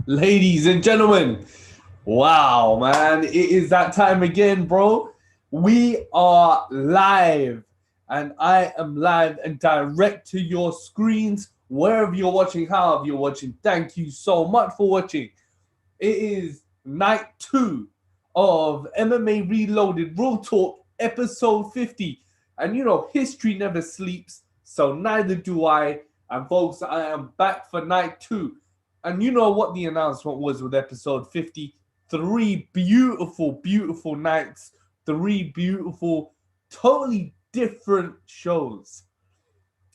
Ladies and gentlemen, wow, man, it is that time again, bro. We are live, and I am live and direct to your screens, wherever you're watching, however you're watching. Thank you so much for watching. It is night 2 of MMA Reloaded Real Talk, episode 50. And history never sleeps, so neither do I. And folks, I am back for night 2. And you know what the announcement was with episode 50? 3 beautiful, beautiful nights. 3 beautiful, totally different shows.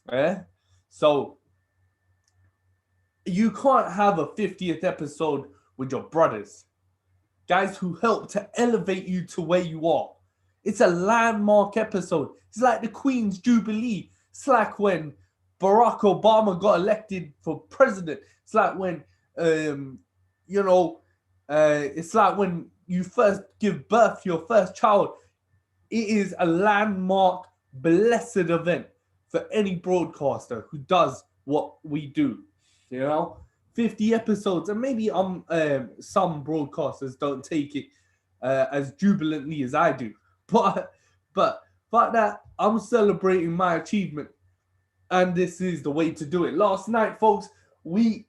Yeah? So, you can't have a 50th episode with your brothers. Guys who help to elevate you to where you are. It's a landmark episode. It's like the Queen's Jubilee. It's like when Barack Obama got elected for president. It's like when, it's like when you first give birth to your first child. It is a landmark, blessed event for any broadcaster who does what we do. 50 episodes, and maybe some broadcasters don't take it as jubilantly as I do. But that, I'm celebrating my achievement, and this is the way to do it. Last night, folks, we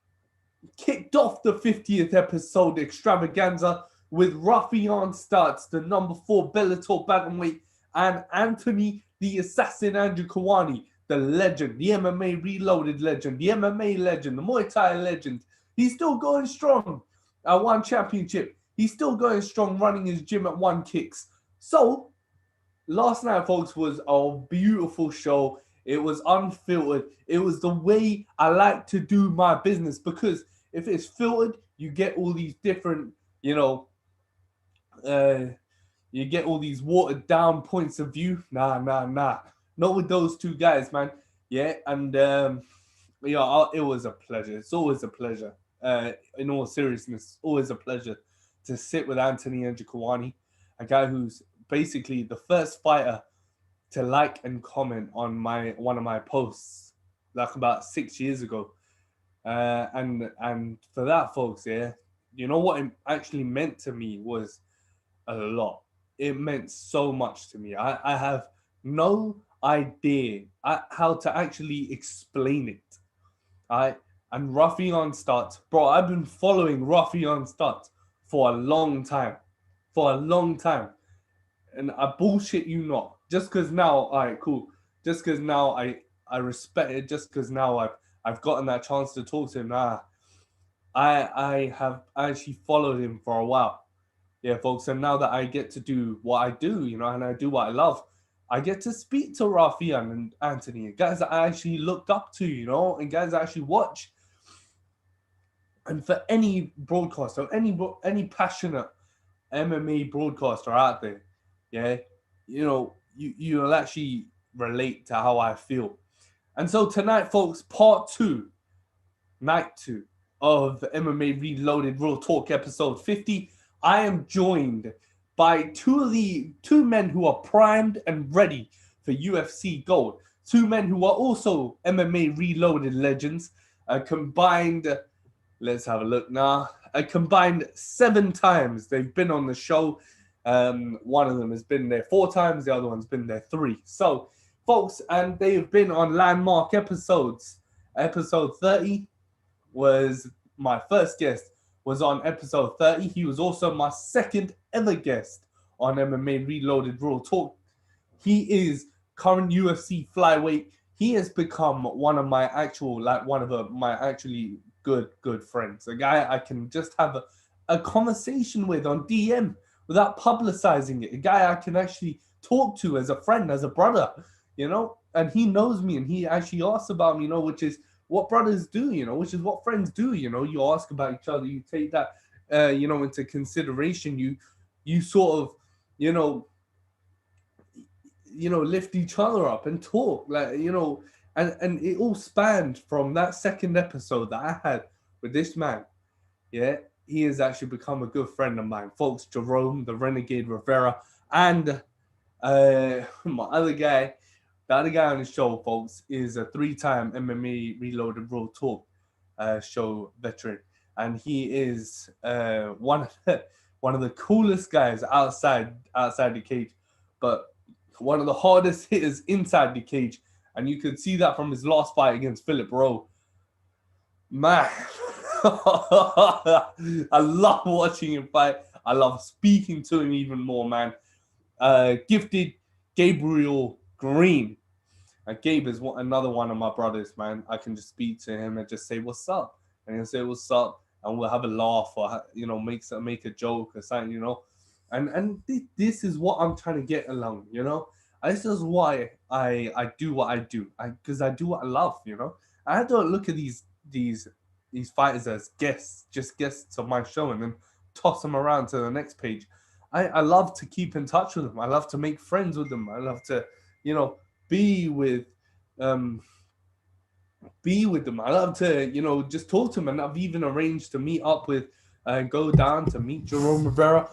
kicked off the 50th episode Extravaganza with Ruffian Starts, the number 4 Bellator bantamweight, and Anthony the Assassin Andrew Kawani, the legend, the MMA Reloaded legend, the MMA legend, the Muay Thai legend. He's still going strong at One Championship. He's still going strong running his gym at One Kicks. So, last night, folks, was a beautiful show. It was unfiltered. It was the way I like to do my business, because if it's filtered, you get all these different, you get all these watered down points of view. Nah. Not with those two guys, man. Yeah, and it was a pleasure. It's always a pleasure. In all seriousness, always a pleasure to sit with Anthony Andrew Kawani, a guy who's basically the first fighter to like and comment on one of my posts, like about 6 years ago. And for that, folks, yeah, you know what it actually meant to me was a lot. It meant so much to me. I have no idea how to actually explain it. And Ruffian Starts, bro, I've been following Ruffian Starts for a long time. And I bullshit you not. Just because now, all right, cool. Just because now I respect it. Just because now I've gotten that chance to talk to him. I have actually followed him for a while. Yeah, folks. And now that I get to do what I do, and I do what I love, I get to speak to Ruffian and Anthony, guys that I actually looked up to, and guys that I actually watch. And for any broadcaster, any passionate MMA broadcaster out there, yeah, you'll actually relate to how I feel. And so tonight, folks, part 2, night 2 of MMA Reloaded Real Talk episode 50, I am joined by two men who are primed and ready for UFC gold. 2 men who are also MMA Reloaded legends, combined. Let's have a look now. A combined 7 times they've been on the show. One of them has been there 4 times. The other one's been there 3. So, folks, and they've been on landmark episodes. Episode 30 was my first guest. Was on episode 30. He was also my second ever guest on MMA Reloaded Raw Talk. He is current UFC flyweight. He has become one of my actually good friends. A guy I can just have a conversation with on DM without publicizing it. A guy I can actually talk to as a friend, as a brother, and he knows me, and he actually asks about me, which is what brothers do, which is what friends do, you ask about each other, you take that, into consideration, you sort of, lift each other up and talk, and it all spanned from that second episode that I had with this man. Yeah, he has actually become a good friend of mine, folks. Jerome, the Renegade Rivera, and my other guy. The other guy on the show, folks, is a 3-time MMA Reloaded Raw Talk show veteran. and he is one of the coolest guys outside the cage, but one of the hardest hitters inside the cage, and you could see that from his last fight against Philip Rowe. Man, I love watching him fight. I love speaking to him even more, man. Gifted Gabriel Green. And Gabe is another one of my brothers, man. I can just speak to him and just say, what's up? And he'll say, what's up? And we'll have a laugh or, make a joke or something, And this is what I'm trying to get along, This is why I do what I do. Because I do what I love, I don't look at these fighters as guests, just guests of my show, and then toss them around to the next page. I love to keep in touch with them. I love to make friends with them. I love to, be with them. I love to, just talk to them. And I've even arranged to meet up with and go down to meet Jerome Rivera,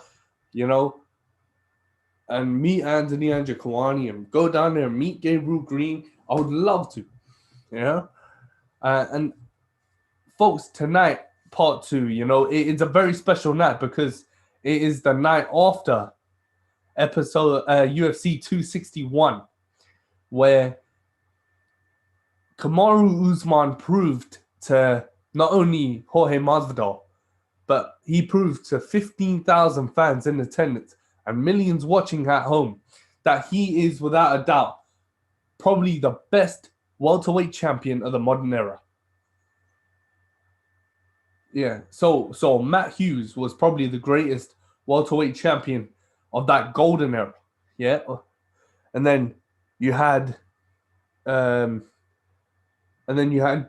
and meet Anthony Angiacawani and go down there and meet Gabriel Green. I would love to, and folks, tonight, part 2, it's a very special night because it is the night after episode UFC 261, where Kamaru Usman proved to not only Jorge Masvidal, but he proved to 15,000 fans in attendance and millions watching at home that he is, without a doubt, probably the best welterweight champion of the modern era. Yeah, so Matt Hughes was probably the greatest welterweight champion of that golden era. Yeah, and then you had,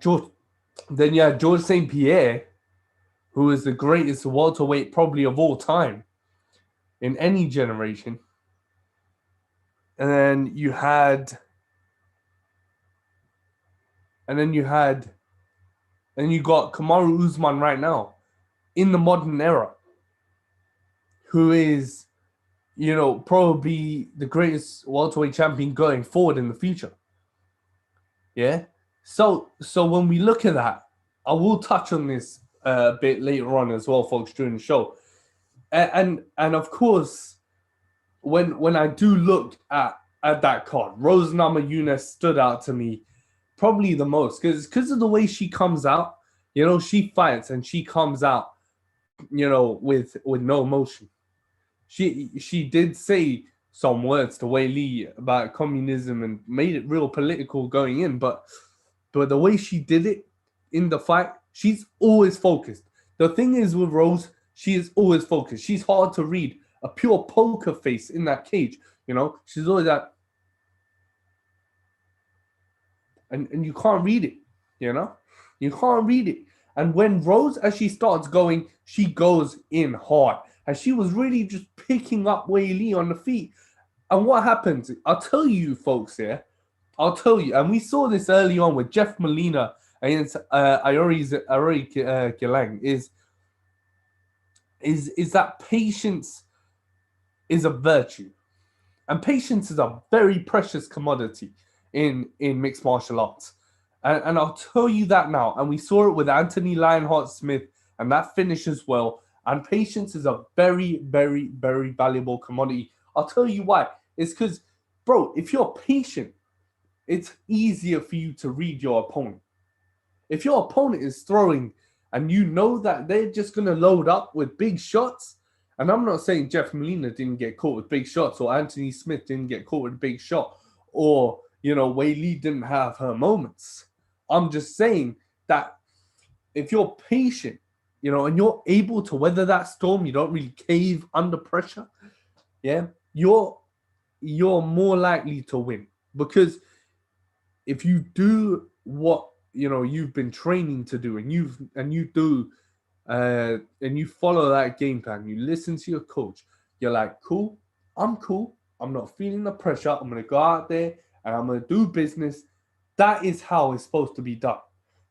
George St. Pierre, who is the greatest welterweight probably of all time in any generation. And then you got Kamaru Usman right now in the modern era, who is, probably the greatest welterweight champion going forward in the future. Yeah. So when we look at that, I will touch on this a bit later on as well, folks, during the show. And of course, when I do look at that card, Rose Namajunas stood out to me probably the most because of the way she comes out. She fights and she comes out, with no emotion. She did say some words to Wei Li about communism and made it real political going in, but the way she did it in the fight, she's always focused. The thing is with Rose, she is always focused. She's hard to read. A pure poker face in that cage, She's always that, and you can't read it, You can't read it. And when Rose, as she starts going, she goes in hard. And she was really just picking up Wei Li on the feet. And what happens? I'll tell you, folks, here. I'll tell you. And we saw this early on with Jeff Molina against Iori Gilang. Is that patience is a virtue. And patience is a very precious commodity in mixed martial arts. And I'll tell you that now. And we saw it with Anthony Lionheart Smith, and that finish as well. And patience is a very, very, very valuable commodity. I'll tell you why. It's because, bro, if you're patient, it's easier for you to read your opponent. If your opponent is throwing and you know that they're just going to load up with big shots, and I'm not saying Jeff Molina didn't get caught with big shots or Anthony Smith didn't get caught with a big shot or, Wei Li didn't have her moments. I'm just saying that if you're patient, and you're able to weather that storm, you don't really cave under pressure, yeah, you're more likely to win. Because if you do what, you've been training to do, and you follow that game plan, you listen to your coach, you're like, cool, I'm not feeling the pressure, I'm going to go out there and I'm going to do business. That is how it's supposed to be done.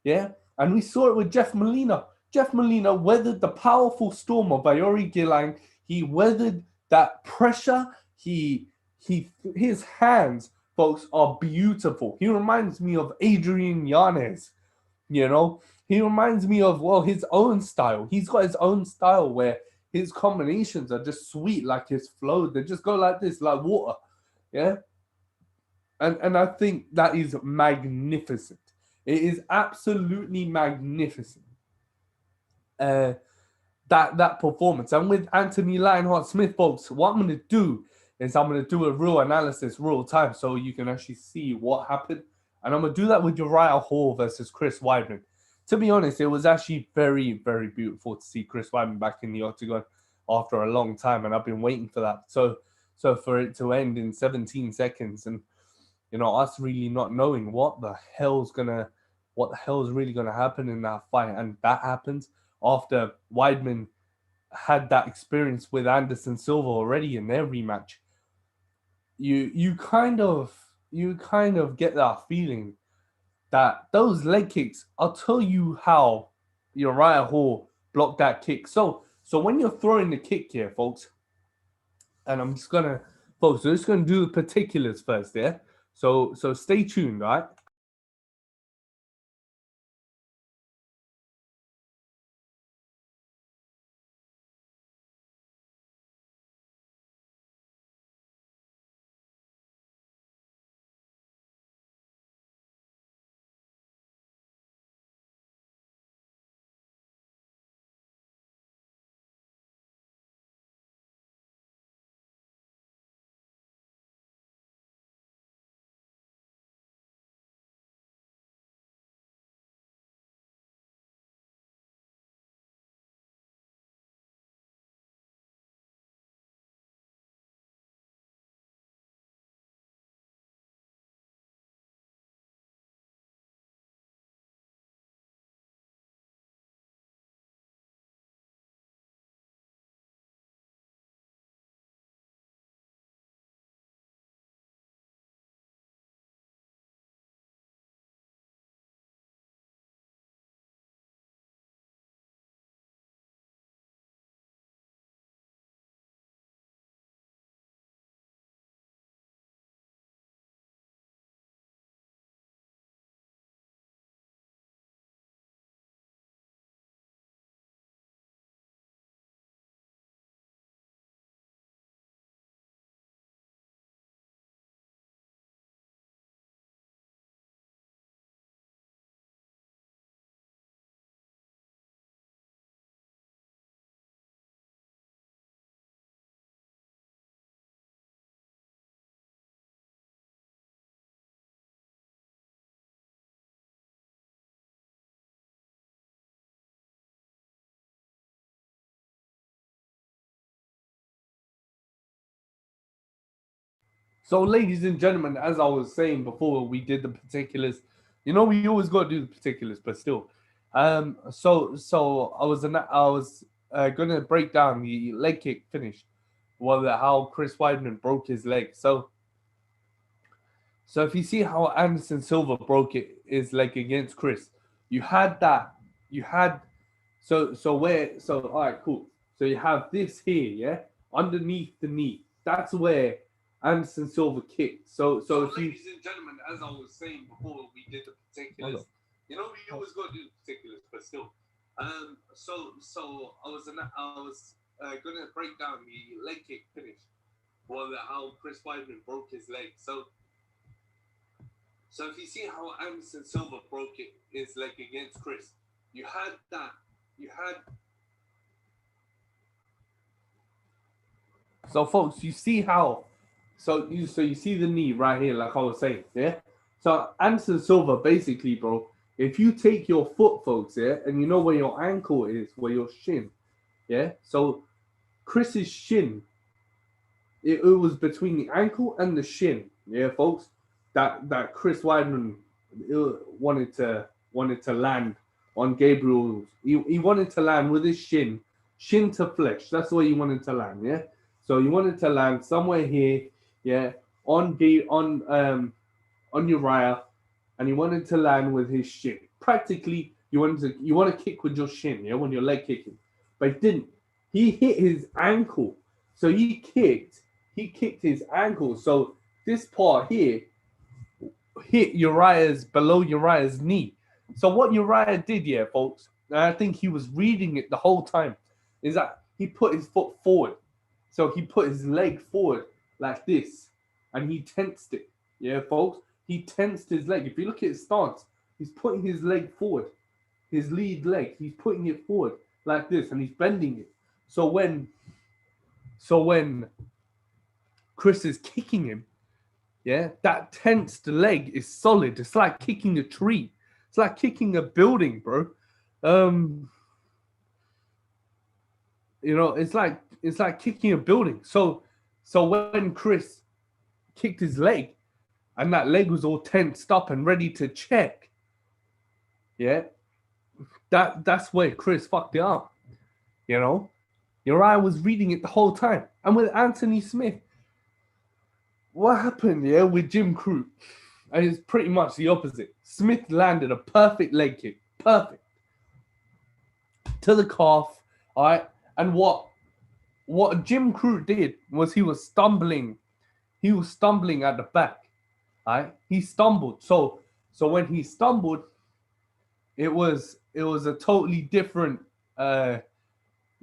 Yeah. And we saw it with Jeff Molina. Jeff Molina weathered the powerful storm of Iori Gilang. He weathered that pressure. His hands, folks, are beautiful. He reminds me of Adrian Yanez. He reminds me of, well, his own style. He's got his own style where his combinations are just sweet, like his flow. They just go like this, like water. Yeah. And I think that is magnificent. It is absolutely magnificent. That performance. And with Anthony Lionheart Smith, folks, what I'm gonna do is I'm gonna do a real analysis, real time, so you can actually see what happened. And I'm gonna do that with Uriah Hall versus Chris Weidman. To be honest, it was actually very, very beautiful to see Chris Weidman back in the octagon after a long time, and I've been waiting for that. So for it to end in 17 seconds, and us really not knowing what the hell's really gonna happen in that fight, and that happens after Weidman had that experience with Anderson Silva already in their rematch. You kind of get that feeling that those leg kicks, I'll tell you how Uriah Hall blocked that kick. So when you're throwing the kick here, folks, and I'm just gonna do the particulars first, yeah? So stay tuned, right? So, ladies and gentlemen, as I was saying before, we did the particulars. We always got to do the particulars, but still. So I was gonna break down the leg kick finish, well, how Chris Weidman broke his leg. So if you see how Anderson Silva broke his leg against Chris, you had that. You had so all right, cool. So you have this here, yeah, underneath the knee. That's where Anderson Silva kicked. So if ladies and gentlemen, as I was saying before, we did the particulars. We always got to do the particulars, but still. So I was gonna break down the leg kick finish, well, how Chris Weidman broke his leg. So if you see how Anderson Silva broke his leg against Chris, you had that. You had. So folks, you see how. You see the knee right here, like I was saying, yeah. So Anderson Silva, basically, bro, if you take your foot, folks, yeah, and you know where your ankle is, where your shin, yeah. So Chris's shin, it was between the ankle and the shin, yeah, folks. That Chris Weidman wanted to land on Gabriel. He wanted to land with his shin to flesh. That's where he wanted to land, yeah. So he wanted to land somewhere here, yeah, on Uriah, and he wanted to land with his shin. Practically, you want to kick with your shin, yeah, when you're leg kicking, but he didn't. He hit his ankle, so he kicked his ankle. So this part here hit below Uriah's knee. So what Uriah did, yeah, folks, and I think he was reading it the whole time, is that he put his foot forward. So he put his leg forward like this, and he tensed it. Yeah, folks, he tensed his leg. If you look at his stance, he's putting his leg forward, his lead leg. He's putting it forward like this, and he's bending it. So when Chris is kicking him, yeah, that tensed leg is solid. It's like kicking a tree. It's like kicking a building, bro. It's like kicking a building. So when Chris kicked his leg, and that leg was all tensed up and ready to check, yeah, that's where Chris fucked it up. You know, Uriah was reading it the whole time. And with Anthony Smith, what happened, yeah, with Jim Crute? And it's pretty much the opposite. Smith landed a perfect leg kick. Perfect. To the calf. All right. And what Jim Crute did was he was stumbling. He was stumbling at the back. All right. He stumbled. So when he stumbled, it was a totally different it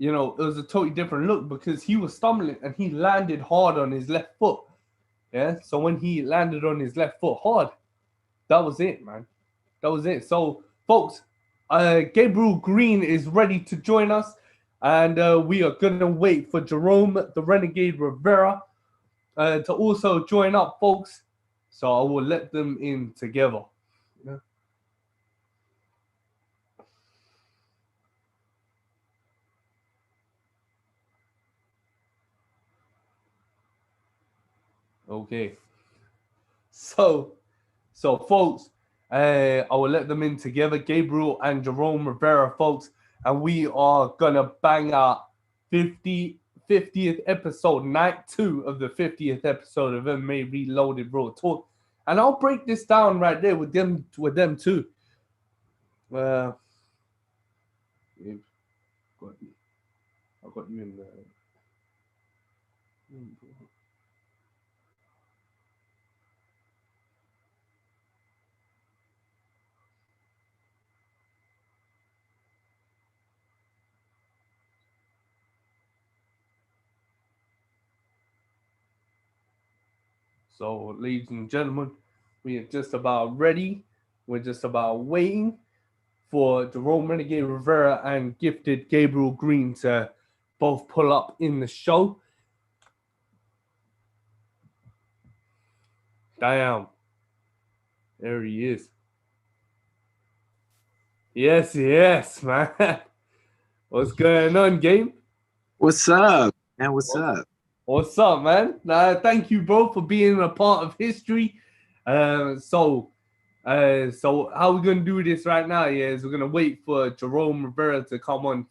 was a totally different look because he was stumbling and he landed hard on his left foot. Yeah. So when he landed on his left foot hard, that was it, man. That was it. So, folks, Gabriel Green is ready to join us, and we are going to wait for Jerome, the Renegade Rivera, to also join up, folks. So I will let them in together. Yeah. Okay. So folks, I will let them in together, Gabriel and Jerome Rivera, folks, and we are gonna bang out 50th episode, night 2 of the 50th episode of MMA Reloaded Raw Talk, and I'll break this down right there with them too. I've got you in there. So, ladies and gentlemen, we are just about ready. We're just about waiting for Jerome Renegade Rivera and gifted Gabriel Green to both pull up in the show. Damn. There he is. Yes, man. What's going on, Gabe? What's up, man? What's up? What's up, man? Thank you, bro, for being a part of history. So how we're gonna do this right now? Yeah, is we're gonna wait for Jerome Rivera to come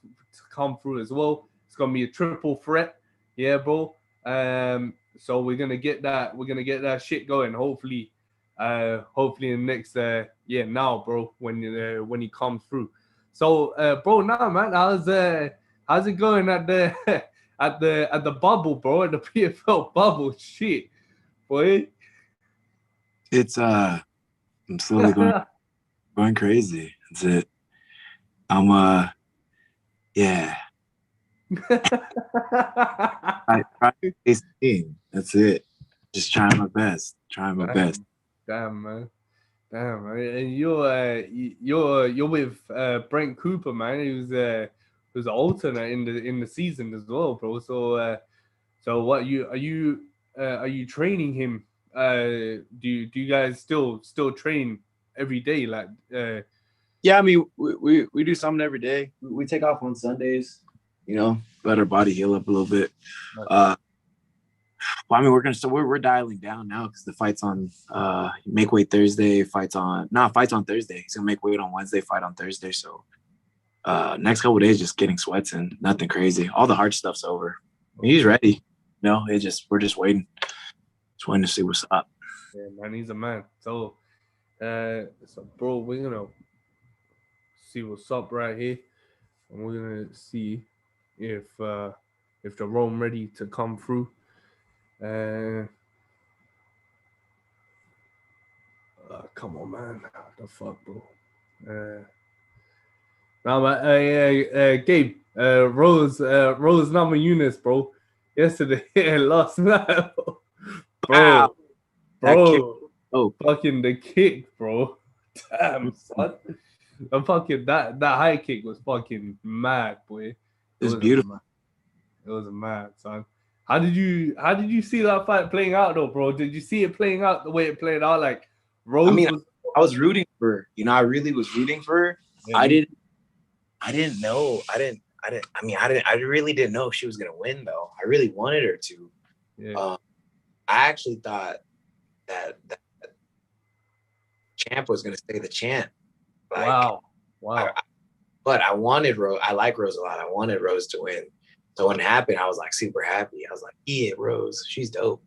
through as well. It's gonna be a triple threat. Yeah, bro. So we're gonna get that shit going. Hopefully in the next now, bro, when he comes through. So bro, now, man, how's it going at the at the bubble, bro, at the PFL bubble? Shit, boy. It's I'm slowly going crazy. That's it. I'm yeah. I try to face the team. That's it. Just trying my best. Trying my best. Damn, man. And you're with Brent Cooper, man. He was an alternate in the season as well, bro. So what are you training him? Do you guys still train every day? Like Yeah, I mean we do something every day. We take off on Sundays, let our body heal up a little bit. Well, I mean we're dialing down now because the fight's on make weight Thursday, fights on Thursday. He's gonna make weight on Wednesday, fight on Thursday. So next couple of days just getting sweats in, nothing crazy. All the hard stuff's over. I mean, he's ready. We're just waiting. Just waiting to see what's up. Yeah, man, he's a man. So bro, we're gonna see what's up right here, and we're gonna see if Jerome ready to come through. Come on, man. What the fuck, bro? Now, Gabe, Rose Namajunas, bro. Yesterday, last night, Wow, bro, that kick. bro, Oh, fucking the kick, bro. Damn, son. The fucking that high kick was fucking mad, boy. it was beautiful. Mad. It was mad, son. How did you see that fight playing out though, bro? Did you see it playing out the way it played out? Like Rose I mean, was. I was rooting for her. You know, I really was rooting for her. Yeah, I didn't know. I really didn't know if she was gonna win though. I really wanted her to. Yeah. I actually thought that champ was gonna stay the champ. Like, Wow. But I wanted Rose. I like Rose a lot. I wanted Rose to win. So when it happened, I was like super happy. I was like, yeah, Rose, she's dope.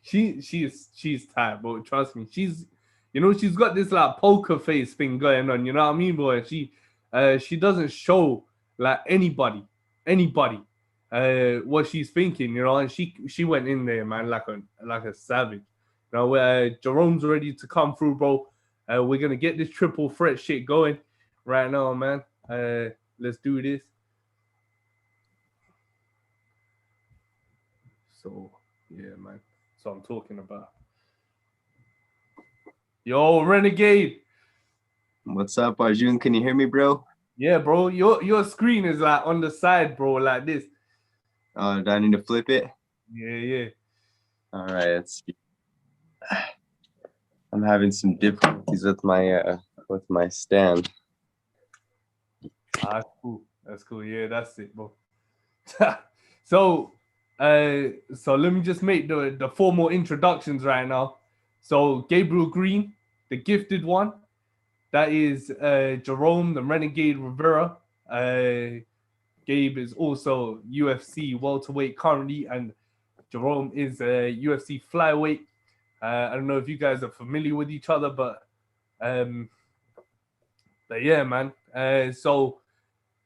she's tight, bro. Trust me. She's got this like poker face thing going on. You know what I mean, boy? She doesn't show like anybody what she's thinking, you know. And she went in there, man, like a savage. Now, Jerome's ready to come through, bro. We're gonna get this triple threat shit going right now, man. Let's do this. So yeah, man. So I'm talking about. Yo, Renegade. What's up, Arjun? Can you hear me, bro? Yeah, bro. Your screen is like on the side, bro, like this. Do I need to flip it? Yeah. All right, let's see. I'm having some difficulties with my stand. That's cool. That's cool. Yeah, that's it, bro. So let me just make the formal introductions right now. So Gabriel Green, the gifted one, that is Jerome, the Renegade Rivera. Gabe is also UFC welterweight currently, and Jerome is a UFC flyweight. I don't know if you guys are familiar with each other, but yeah, man. So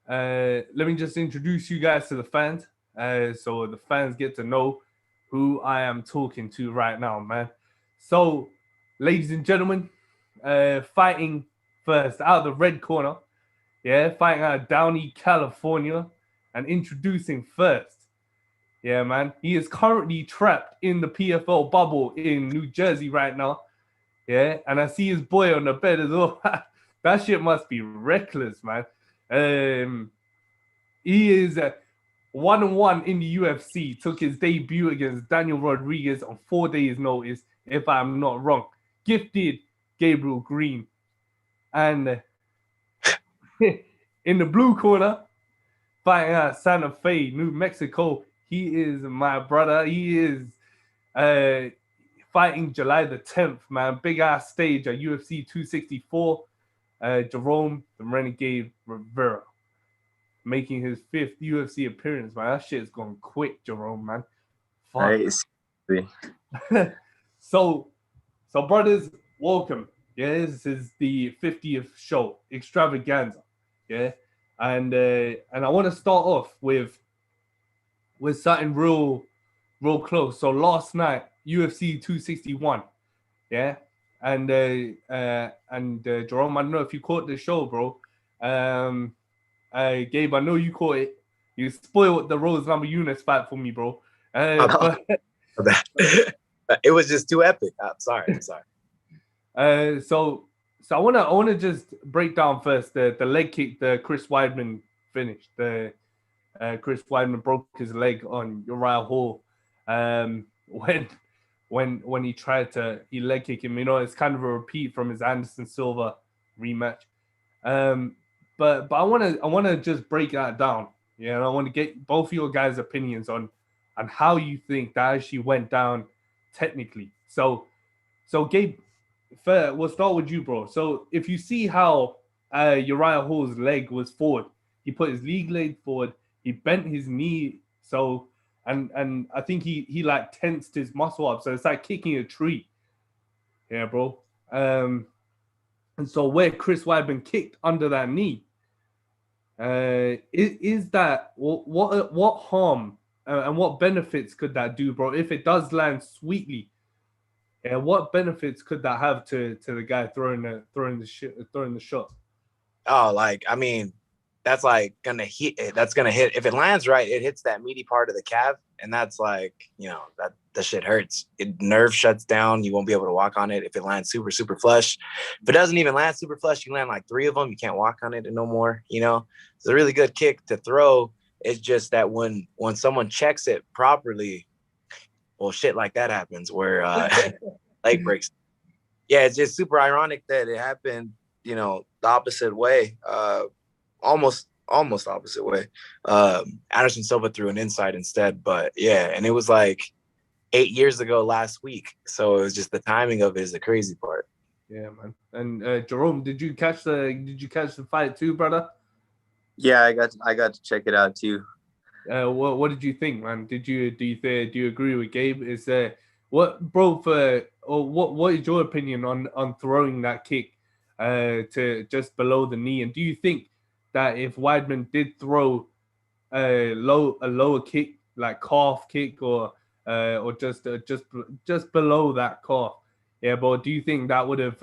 let me just introduce you guys to the fans, so the fans get to know who I am talking to right now, man. So, ladies and gentlemen, fighting first out of the red corner, yeah, fighting out of Downey, California, and introducing first. Yeah, man. He is currently trapped in the PFL bubble in New Jersey right now. Yeah, and I see his boy on the bed as well. That shit must be reckless, man. He is 1-1 in the UFC. Took his debut against Daniel Rodriguez on 4 days' notice, if I'm not wrong. Gifted Gabriel Green. And in the blue corner, fighting out Santa Fe, New Mexico, he is my brother. He is fighting July the 10th, man. Big ass stage at UFC 264. Jerome, the Renegade Rivera, making his 5th UFC appearance, man. That shit's going quick, Jerome, man. Fuck. Right. So brothers, welcome. Yeah, this is the 50th show, Extravaganza. Yeah, and I want to start off with something real close. So last night, UFC 261. Yeah, and Jerome, I don't know if you caught the show, bro. Gabe, I know you caught it. You spoiled the Rose Namajunas fight for me, bro. It was just too epic. I'm sorry. So I wanna just break down first the leg kick the Chris Weidman finished. The Chris Weidman broke his leg on Uriah Hall when he leg kick him. You know, it's kind of a repeat from his Anderson Silva rematch. But I wanna just break that down. Yeah, and I want to get both of your guys' opinions on how you think that actually went down technically. So Gabe, we'll start with you, bro. So if you see how Uriah Hall's leg was forward, he put his leg forward, he bent his knee, so and I think he like tensed his muscle up, so it's like kicking a tree. Yeah, bro. And so where Chris Weidman kicked under that knee, is that what harm and what benefits could that do, bro? If it does land sweetly, Yeah, what benefits could that have to the guy throwing the shot? Oh, like, I mean, that's like gonna hit. That's gonna hit. If it lands right, it hits that meaty part of the calf, and that's like, that the shit hurts. It nerve shuts down. You won't be able to walk on it if it lands super super flush. If it doesn't even land super flush, you land like 3 of them, you can't walk on it no more. It's a really good kick to throw. It's just that when someone checks it properly, well, shit like that happens where leg breaks. Yeah, it's just super ironic that it happened, the opposite way, almost opposite way. Anderson Silva threw an inside instead, but yeah, and it was like 8 years ago last week. So it was just the timing of it is the crazy part. Yeah, man. And Jerome, did you catch the fight too, brother? Yeah, I got to check it out too. What did you think, man? Do you agree with Gabe? Is what is your opinion on throwing that kick to just below the knee? And do you think that if Weidman did throw a lower kick, like calf kick, or just below that calf, yeah, but do you think that would have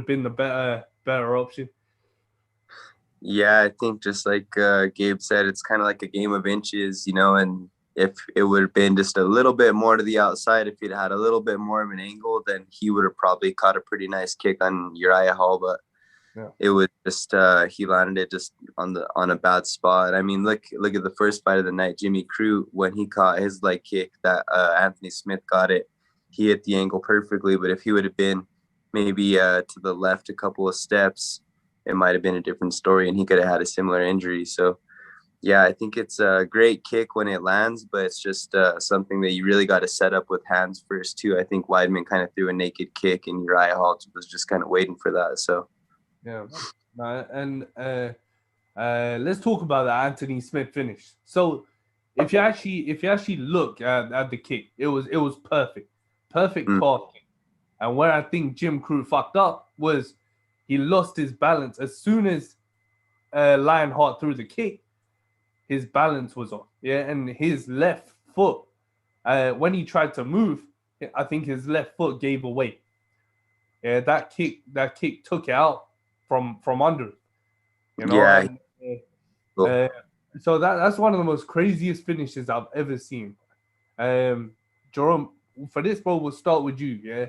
been the better option? Yeah, I think just like Gabe said, it's kind of like a game of inches, and if it would have been just a little bit more to the outside, if he'd had a little bit more of an angle, then he would have probably caught a pretty nice kick on Uriah Hall. But it was just he landed it just on a bad spot. I mean, look at the first fight of the night, Jimmy Crute, when he caught his leg kick that Anthony Smith got it, he hit the angle perfectly. But if he would have been maybe to the left a couple of steps, it might have been a different story, and he could have had a similar injury. So, yeah, I think it's a great kick when it lands, but it's just something that you really got to set up with hands first, too. I think Weidman kind of threw a naked kick, and Uriah Hall was just kind of waiting for that. So, yeah, and let's talk about the Anthony Smith finish. So, if you actually look at the kick, it was perfect calf kick. And where I think Jim Crute fucked up was he lost his balance as soon as Lionheart threw the kick. His balance was off, yeah, and his left foot, when he tried to move, I think his left foot gave away. Yeah, that kick took it out from under, yeah. And, so that's one of the most craziest finishes I've ever seen. Jerome, for this, bro, we'll start with you. Yeah,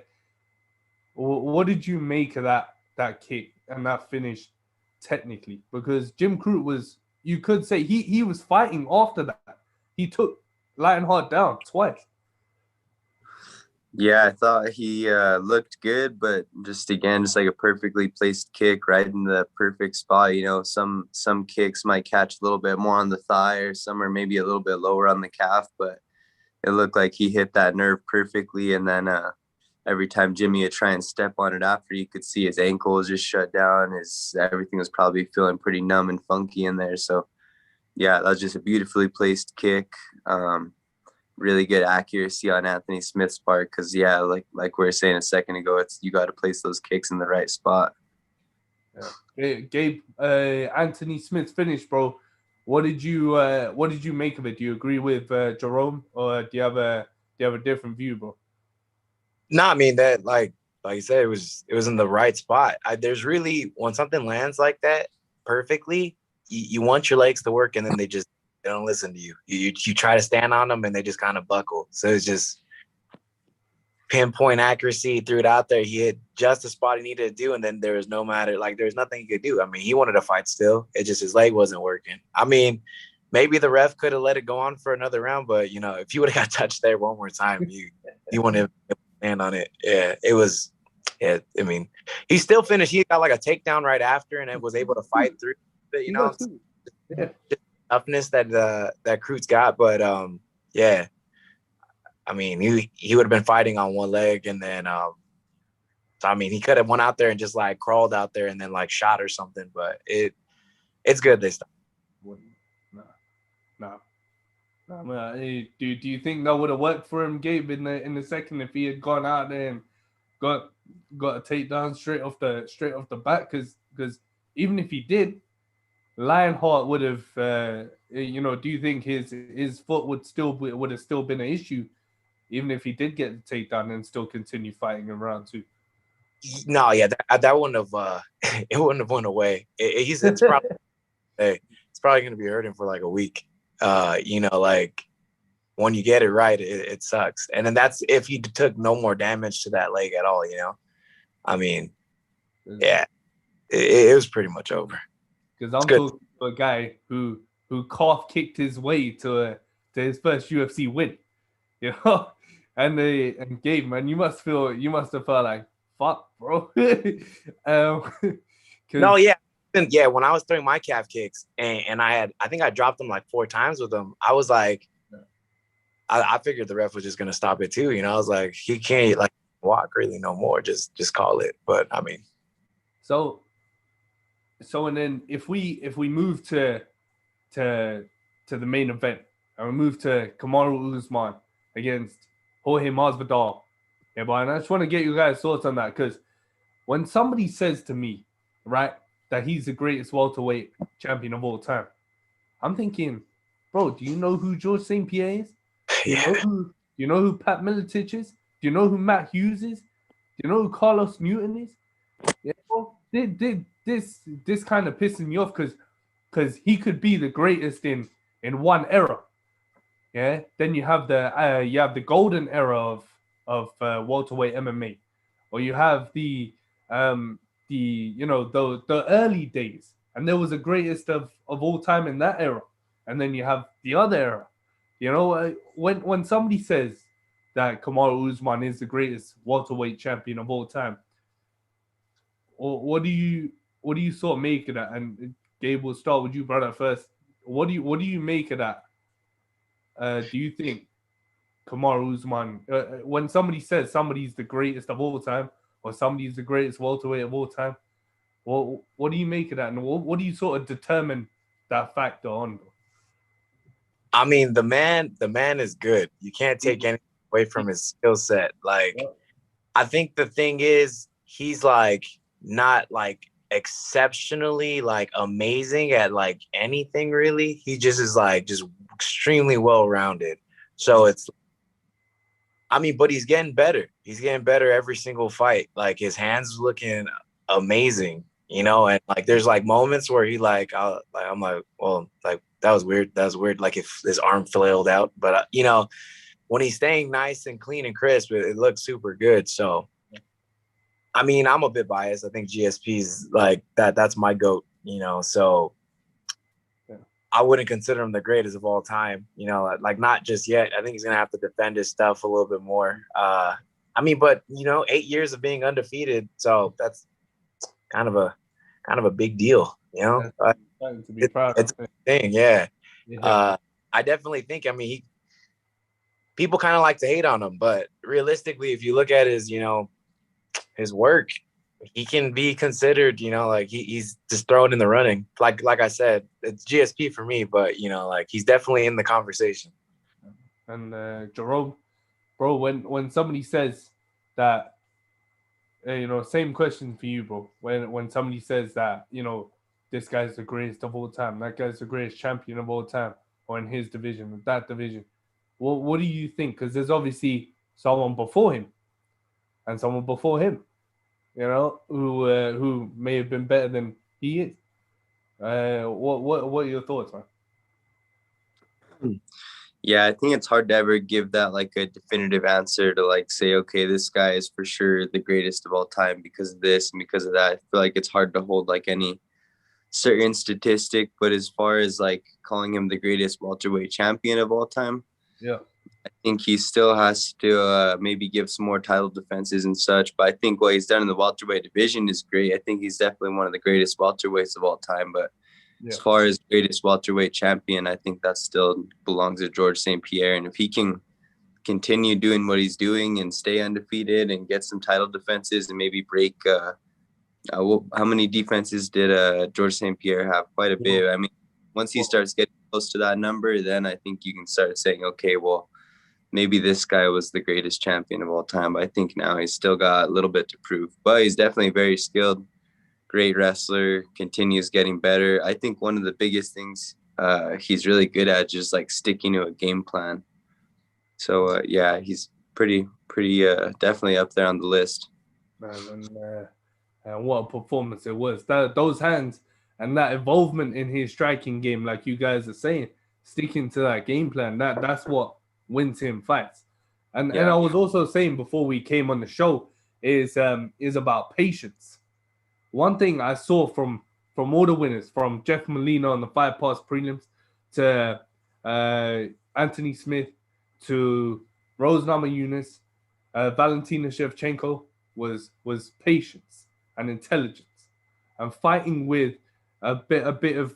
what did you make of that kick and that finish technically? Because Jim Crute was, you could say he was fighting after that. He took Lionheart down twice. Yeah, I thought he looked good, but just like a perfectly placed kick right in the perfect spot. Some kicks might catch a little bit more on the thigh, or some are maybe a little bit lower on the calf, but it looked like he hit that nerve perfectly. And then every time Jimmy would try and step on it after, you could see his ankles just shut down. Everything was probably feeling pretty numb and funky in there. So, yeah, that was just a beautifully placed kick. Really good accuracy on Anthony Smith's part, because like we were saying a second ago, you got to place those kicks in the right spot. Yeah. Gabe, Anthony Smith's finish, bro. What did you make of it? Do you agree with Jerome, or do you have a different view, bro? No, I mean that, like you said, it was in the right spot. There's really, when something lands like that perfectly, you want your legs to work, and then they don't listen to you. You try to stand on them, and they just kind of buckle. So it's just pinpoint accuracy. He threw it out there. He hit just the spot he needed to do, and then there was there's nothing he could do. I mean, he wanted to fight still. It just, his leg wasn't working. I mean, maybe the ref could have let it go on for another round, but if you would have got touched there one more time, you want to stand on it. Yeah, it was. Yeah, I mean, he still finished. He got like a takedown right after, and it was able to fight through. But Yeah. Toughness that Crute's got, but yeah, I mean, he would have been fighting on one leg, and then so I mean, he could have went out there and just like crawled out there and then like shot or something, but it's good this time. No. Do you think that would have worked for him, Gabe, in the second, if he had gone out there and got a takedown straight off the bat? Because even if he did, Lionheart would have, do you think his foot would have still been an issue even if he did get the takedown and still continue fighting in round 2? No, yeah, that wouldn't have it wouldn't have went away. It's probably it's probably going to be hurting for like a week. Like when you get it right, it sucks. And then that's if he took no more damage to that leg at all. I mean, yeah, it was pretty much over. Because I'm talking to a guy who calf kicked his way to his first UFC win, and Gabe, man, you must have felt like fuck, bro. No, yeah. Yeah, when I was throwing my calf kicks and I think I dropped them like 4 times with them, I was like, I figured the ref was just gonna stop it too. I was like, he can't like walk really no more. Just call it. But I mean, so and then if we move to the main event and we move to Kamaru Usman against Jorge Masvidal, yeah, but I just want to get you guys' thoughts on that, because when somebody says to me, right, that he's the greatest welterweight champion of all time, I'm thinking, bro, do you know who George St. Pierre is? Do you know who Pat Miletich is? Do you know who Matt Hughes is? Do you know who Carlos Newton is? Yeah, bro, this kind of pisses me off because he could be the greatest in one era. Yeah, then you have the golden era of welterweight MMA, or you have the early days, and there was the greatest of all time in that era, and then you have the other era. When somebody says that Kamaru Usman is the greatest welterweight champion of all time, what do you sort of make of that? And Gabe, we'll start with you, brother, first. What do you make of that? Do you think Kamaru Usman, when somebody says somebody's the greatest of all time, or somebody's the greatest welterweight of all time, what do you make of that? And what do you sort of determine that factor on? I mean, the man is good. You can't take anything away from his skill set. Like, I think the thing is, he's like not like exceptionally like amazing at like anything really. He just is like just extremely well-rounded. So it's, I mean, but he's getting better. He's getting better every single fight. Like his hands looking amazing, and like there's like moments where he I'm like, well, like that was weird. Like if his arm flailed out, but when he's staying nice and clean and crisp, it looks super good. So, I mean, I'm a bit biased. I think GSP's like that. That's my GOAT, so I wouldn't consider him the greatest of all time, like not just yet. I think he's going to have to defend his stuff a little bit more. I mean, but 8 years of being undefeated. So that's kind of a big deal, to be proud it's a thing. Yeah. I definitely think, I mean, people kind of like to hate on him, but realistically, if you look at his, his work, he can be considered, like he's just thrown in the running. Like I said, it's GSP for me, but like he's definitely in the conversation. And Jerome, bro, when somebody says that, same question for you, bro. When somebody says that, this guy's the greatest of all time, that guy's the greatest champion of all time, or in his division, that division, what do you think? Because there's obviously someone before him and someone before him, who may have been better than he is. What are your thoughts, man? Yeah, I think it's hard to ever give that like a definitive answer to like say, okay, this guy is for sure the greatest of all time because of this and because of that. I feel like it's hard to hold like any certain statistic, but as far as like calling him the greatest welterweight champion of all time, yeah, I think he still has to maybe give some more title defenses and such. But I think what he's done in the welterweight division is great. I think he's definitely one of the greatest welterweights of all time. But as far as greatest welterweight champion, I think that still belongs to George St. Pierre. And if he can continue doing what he's doing and stay undefeated and get some title defenses and maybe break how many defenses did George St. Pierre have? Quite a bit. I mean, once he starts getting close to that number, then I think you can start saying, okay, well, maybe this guy was the greatest champion of all time. But I think now he's still got a little bit to prove. But he's definitely very skilled, great wrestler, continues getting better. I think one of the biggest things he's really good at just like sticking to a game plan. So, yeah, he's pretty definitely up there on the list. Man, and what a performance it was. Those hands and that involvement in his striking game, like you guys are saying, sticking to that game plan, that's what wins him fights. And I was also saying before we came on the show is about patience. One thing I saw from all the winners, from Jeff Molina on the 5 past prelims to Anthony Smith to Rose Namajunas, Valentina Shevchenko, was patience and intelligence and fighting with a bit of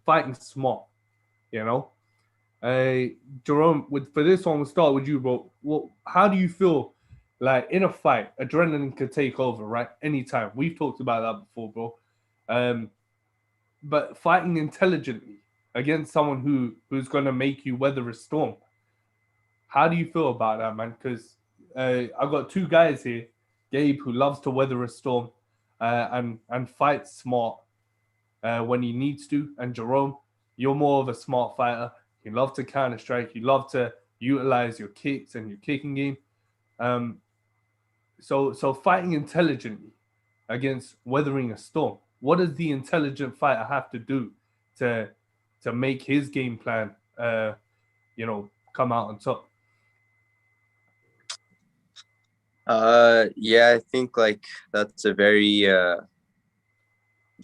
fighting smart, you know. Jerome, for this one, we'll start with you, bro. How do you feel like in a fight, adrenaline could take over, right? Anytime. We've talked about that before, bro. But fighting intelligently against someone who's gonna make you weather a storm. How do you feel about that, man? Because I've got 2 guys here, Gabe, who loves to weather a storm and fight smart when he needs to, and Jerome, you're more of a smart fighter. You love to counter strike. You love to utilize your kicks and your kicking game. So fighting intelligently against weathering a storm. What does the intelligent fighter have to do to make his game plan, come out on top? Yeah, I think like that's a very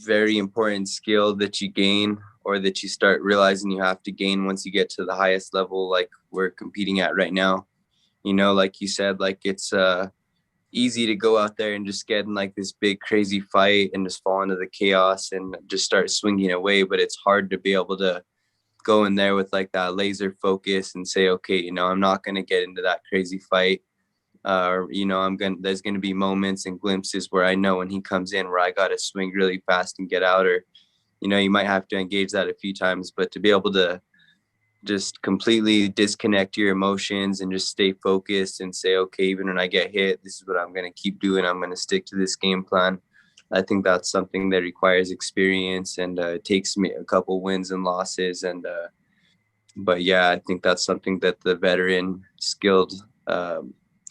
very important skill that you gain, or that you start realizing you have to gain once you get to the highest level like we're competing at right now. You know, like you said, like it's easy to go out there and just get in like this big crazy fight and just fall into the chaos and just start swinging away, but it's hard to be able to go in there with like that laser focus and say, okay, you know, I'm not going to get into that crazy fight. There's going to be moments and glimpses where I know when he comes in where I got to swing really fast and get out, or, you know, you might have to engage that a few times, but to be able to just completely disconnect your emotions and just stay focused and say, okay, even when I get hit, this is what I'm going to keep doing. I'm going to stick to this game plan. I think that's something that requires experience, and it takes me a couple wins and losses. But yeah, I think that's something that the veteran, skilled,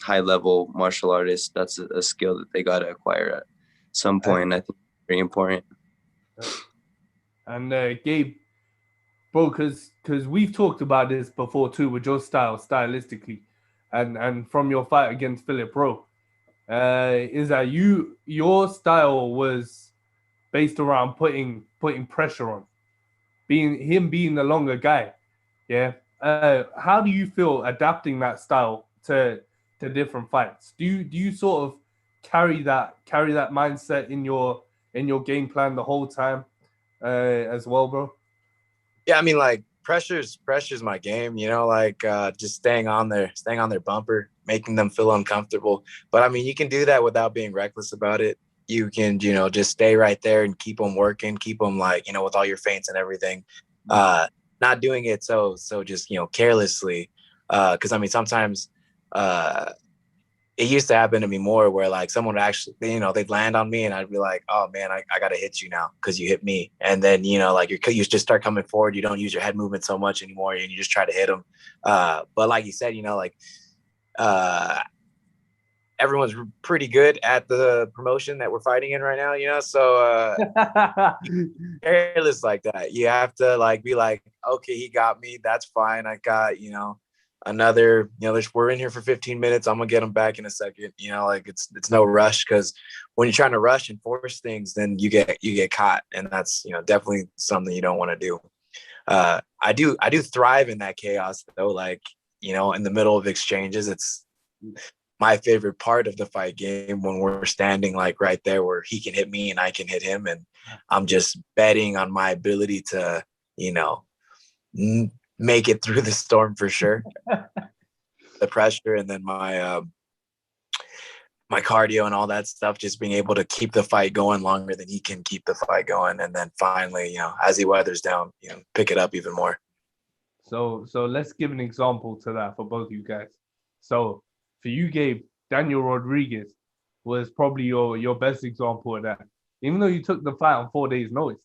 high-level martial artist, that's a skill that they got to acquire at some point. I think it's very important. And Gabe, bro, because we've talked about this before too with your stylistically, and from your fight against Philip Rowe, is that your style was based around putting pressure on, being the longer guy, yeah. How do you feel adapting that style to different fights? Do you sort of carry that mindset in your game plan the whole time, as well, bro? Yeah, I mean, like pressure's my game, you know, like just staying on their bumper, making them feel uncomfortable. But I mean, you can do that without being reckless about it. You can, you know, just stay right there and keep them working, keep them like, you know, with all your feints and everything. Not doing it so just, you know, carelessly. Because I mean, sometimes it used to happen to me more where like someone would actually, you know, they'd land on me and I'd be like, oh man, I got to hit you now because you hit me. And then, you know, like you just start coming forward. You don't use your head movement so much anymore and you just try to hit them. But like you said, you know, like everyone's pretty good at the promotion that we're fighting in right now, you know? So careless like that. You have to like be like, okay, he got me. That's fine. I got, you know, another, you know, we're in here for 15 minutes. I'm gonna get them back in a second. You know, like it's no rush, because when you're trying to rush and force things, then you get caught, and that's, you know, definitely something you don't want to do. I do thrive in that chaos though. Like, you know, in the middle of exchanges, it's my favorite part of the fight game when we're standing like right there where he can hit me and I can hit him, and I'm just betting on my ability to, you know, make it through the storm for sure. The pressure, and then my my cardio and all that stuff, just being able to keep the fight going longer than he can keep the fight going, and then finally, you know, as he weathers down, you know, pick it up even more. So let's give an example to that for both of you guys. So for you, Gabe, Daniel Rodriguez was probably your best example of that. Even though you took the fight on 4 days' notice,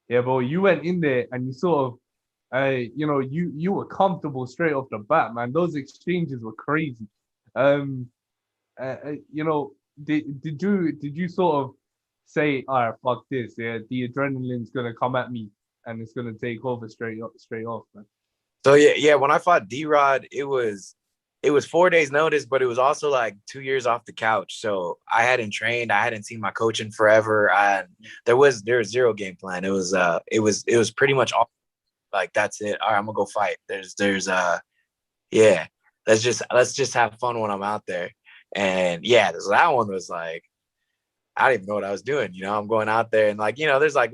yeah, but you went in there and you sort of, you know, you were comfortable straight off the bat, man. Those exchanges were crazy. You know, did you sort of say, all right, fuck this, yeah, the adrenaline's gonna come at me and it's gonna take over straight off, man. So yeah. When I fought D-Rod, it was 4 days notice, but it was also like 2 years off the couch. So I hadn't trained, I hadn't seen my coach in forever, and there was zero game plan. It was pretty much all like, that's it. All right, I'm gonna go fight. Yeah, let's just have fun when I'm out there. And yeah, that one was like, I didn't even know what I was doing. I'm going out there and like, there's like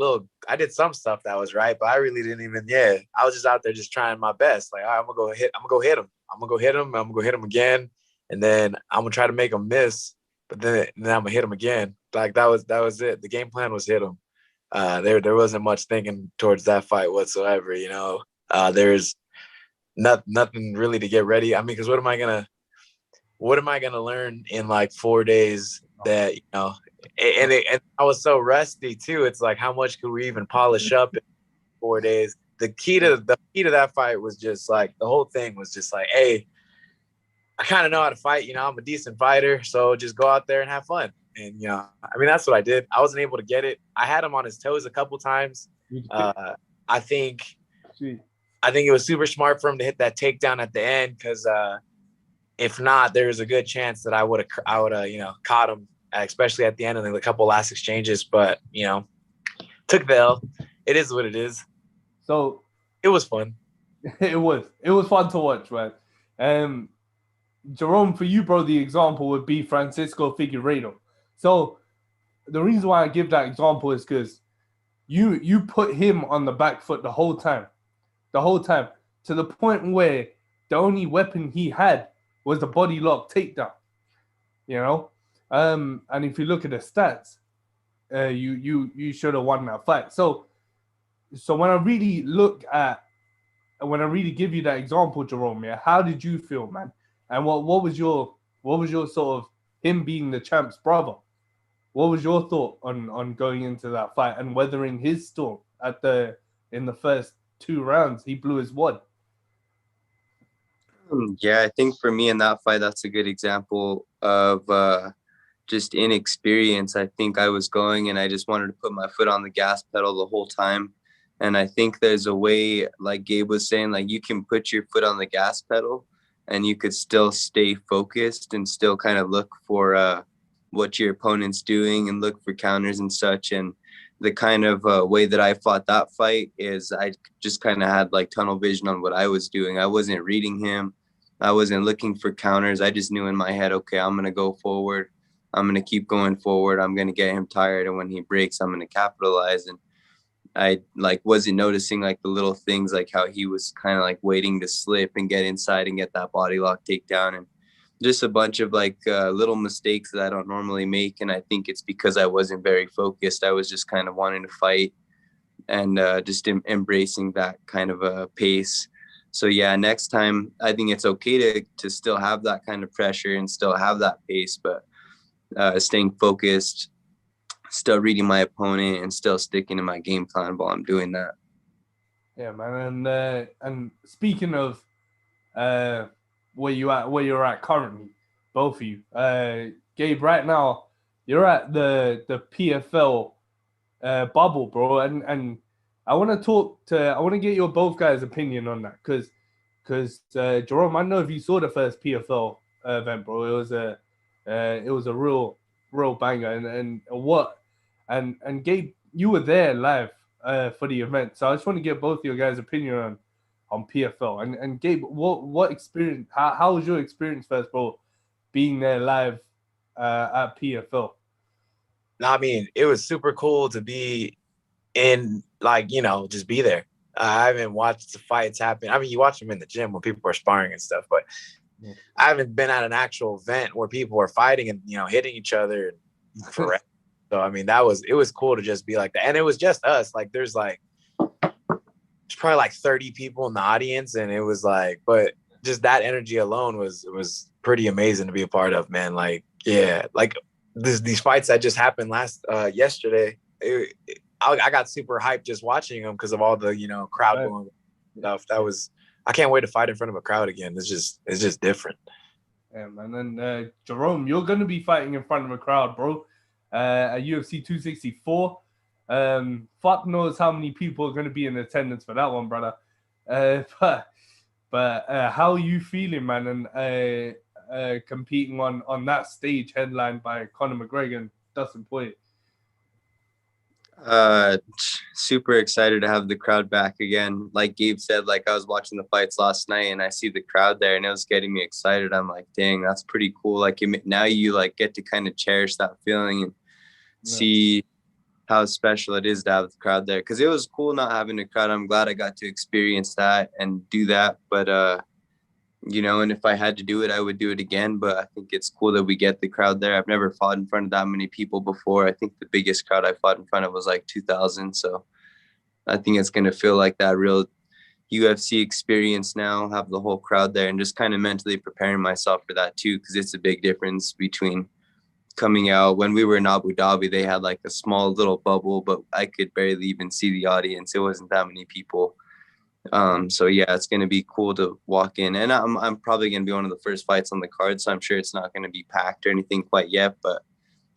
I did some stuff that was right, but I really didn't even, I was just out there just trying my best. Like, all right, I'm gonna go hit him. I'm gonna go hit him. I'm gonna go hit him again. And then I'm gonna try to make him miss, but then I'm gonna hit him again. Like that was it. The game plan was hit him. There wasn't much thinking towards that fight whatsoever. There's nothing really to get ready. I mean, because what am I gonna learn in like 4 days that and I was so rusty too. It's like, how much could we even polish up in 4 days? The key to that fight was just like, the whole thing was just like, hey, I kind of know how to fight. I'm a decent fighter, so just go out there and have fun. And I mean, that's what I did. I wasn't able to get it. I had him on his toes a couple times. I think it was super smart for him to hit that takedown at the end, because if not, there's a good chance that I would have caught him, especially at the end of the couple last exchanges. But took the L. It is what it is. So it was fun. It was fun to watch, man. Jerome, for you, bro, the example would be Francisco Figueiredo. So the reason why I give that example is because you put him on the back foot the whole time, to the point where the only weapon he had was the body lock takedown. And if you look at the stats, you should have won that fight. So when I really give you that example, Jerome, yeah, how did you feel, man? And what was your sort of, him being the champ's brother? What was your thought on going into that fight and weathering his storm in the first 2 rounds? He blew his wad. Yeah, I think for me in that fight, that's a good example of just inexperience. I think I was going and I just wanted to put my foot on the gas pedal the whole time. And I think there's a way, like Gabe was saying, like you can put your foot on the gas pedal and you could still stay focused and still kind of look for what your opponent's doing and look for counters and such. And the kind of way that I fought that fight is I just kind of had like tunnel vision on what I was doing. I wasn't reading him. I wasn't looking for counters. I just knew in my head, okay, I'm going to go forward. I'm going to keep going forward. I'm going to get him tired. And when he breaks, I'm going to capitalize. And I like wasn't noticing like the little things, like how he was kind of like waiting to slip and get inside and get that body lock takedown, and just a bunch of like little mistakes that I don't normally make. And I think it's because I wasn't very focused. I was just kind of wanting to fight and just embracing that kind of a pace. So yeah, next time I think it's okay to still have that kind of pressure and still have that pace, but staying focused, still reading my opponent, and still sticking to my game plan while I'm doing that. Yeah, man. And speaking of where you're at currently, both of you, Gabe, right now you're at the PFL bubble, bro, and I want to get your both guys' opinion on that, because Jerome, I don't know if you saw the first PFL event, bro. It was a real banger, and Gabe, you were there live for the event, so I just want to get both of your guys' opinion on PFL. And Gabe, what experience? How was your experience first, bro, being there live at PFL? I mean, it was super cool to be in, like, just be there. I haven't watched the fights happen. I mean, you watch them in the gym when people are sparring and stuff, but I haven't been at an actual event where people are fighting and, hitting each other forever. So, I mean, it was cool to just be like that. And it was just us. Like, there's probably like 30 people in the audience. And it was like, but just that energy alone was pretty amazing to be a part of, man. Like, yeah, like these fights that just happened yesterday, I got super hyped just watching them because of all the, crowd going stuff. I can't wait to fight in front of a crowd again. It's just different. Yeah, man. And Jerome, you're gonna be fighting in front of a crowd, bro. At UFC 264. Fuck knows how many people are gonna be in attendance for that one, brother. But how are you feeling, man? And competing on that stage, headlined by Conor McGregor and Dustin Poirier. Super excited to have the crowd back again. Like Gabe said, like I was watching the fights last night and I see the crowd there and it was getting me excited. I'm like, dang, that's pretty cool. Like now you like get to kind of cherish that feeling and see how special it is to have the crowd there. Cause it was cool not having a crowd. I'm glad I got to experience that and do that. But you know, and if I had to do it, I would do it again. But I think it's cool that we get the crowd there. I've never fought in front of that many people before. I think the biggest crowd I fought in front of was like 2,000. So I think it's going to feel like that real UFC experience now, have the whole crowd there and just kind of mentally preparing myself for that too. Cause it's a big difference between coming out. When we were in Abu Dhabi, they had like a small little bubble, but I could barely even see the audience. It wasn't that many people. So yeah, it's going to be cool to walk in, and I'm probably going to be one of the first fights on the card. So I'm sure it's not going to be packed or anything quite yet, but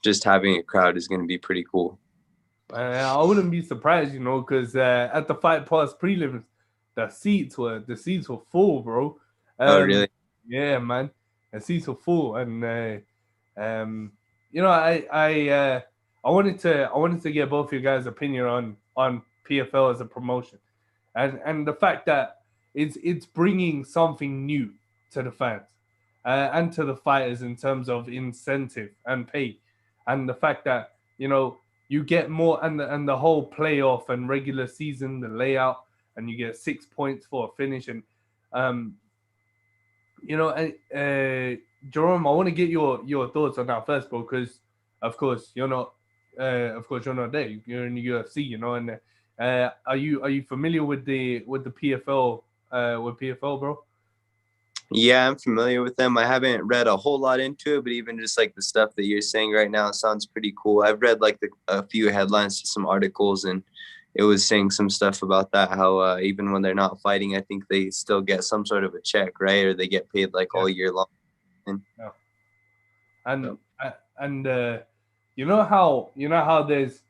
just having a crowd is going to be pretty cool. I wouldn't be surprised, you know, because at the Fight Pass prelims, the seats were full, bro. Oh really? Yeah, man, the seats were full, and you know, I wanted to get both of you guys' opinion on PFL as a promotion. And the fact that it's bringing something new to the fans and to the fighters in terms of incentive and pay, and the fact that, you know, you get more, and the whole playoff and regular season, the layout, and you get 6 points for a finish. And you know, Jerome, I want to get your thoughts on that first, bro, because of course you're not there. You're in the UFC, you know. And are you familiar with the PFL bro? Yeah, I'm familiar with them. I haven't read a whole lot into it, but even just like the stuff that you're saying right now sounds pretty cool. I've read like a few headlines to some articles, and it was saying some stuff about that, how even when they're not fighting, I think they still get some sort of a check, right? Or they get paid like all year long. And you know how there's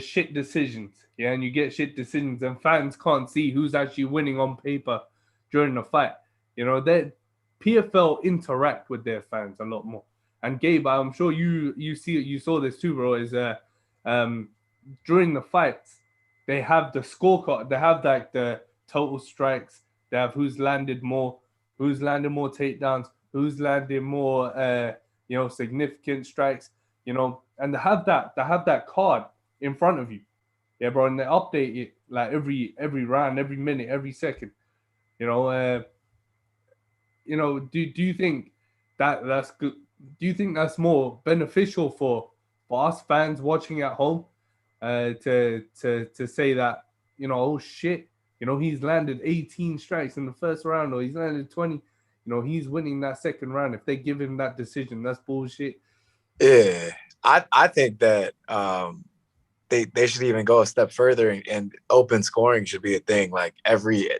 shit decisions, yeah, and you get shit decisions, and fans can't see who's actually winning on paper during the fight. You know, that PFL interact with their fans a lot more. And Gabe, I'm sure you saw this too, bro. Is during the fights, they have the scorecard. They have like the total strikes. They have who's landed more takedowns, who's landed more you know, significant strikes, you know, and they have that card in front of you. Yeah, bro, and they update it like every round, every minute, every second. You know, do you think that's good? Do you think that's more beneficial for us fans watching at home, to say that, you know, oh shit, you know, he's landed 18 strikes in the first round, or he's landed 20, you know, he's winning that second round. If they give him that decision, that's bullshit. Yeah, I think that they should even go a step further, and open scoring should be a thing. Like every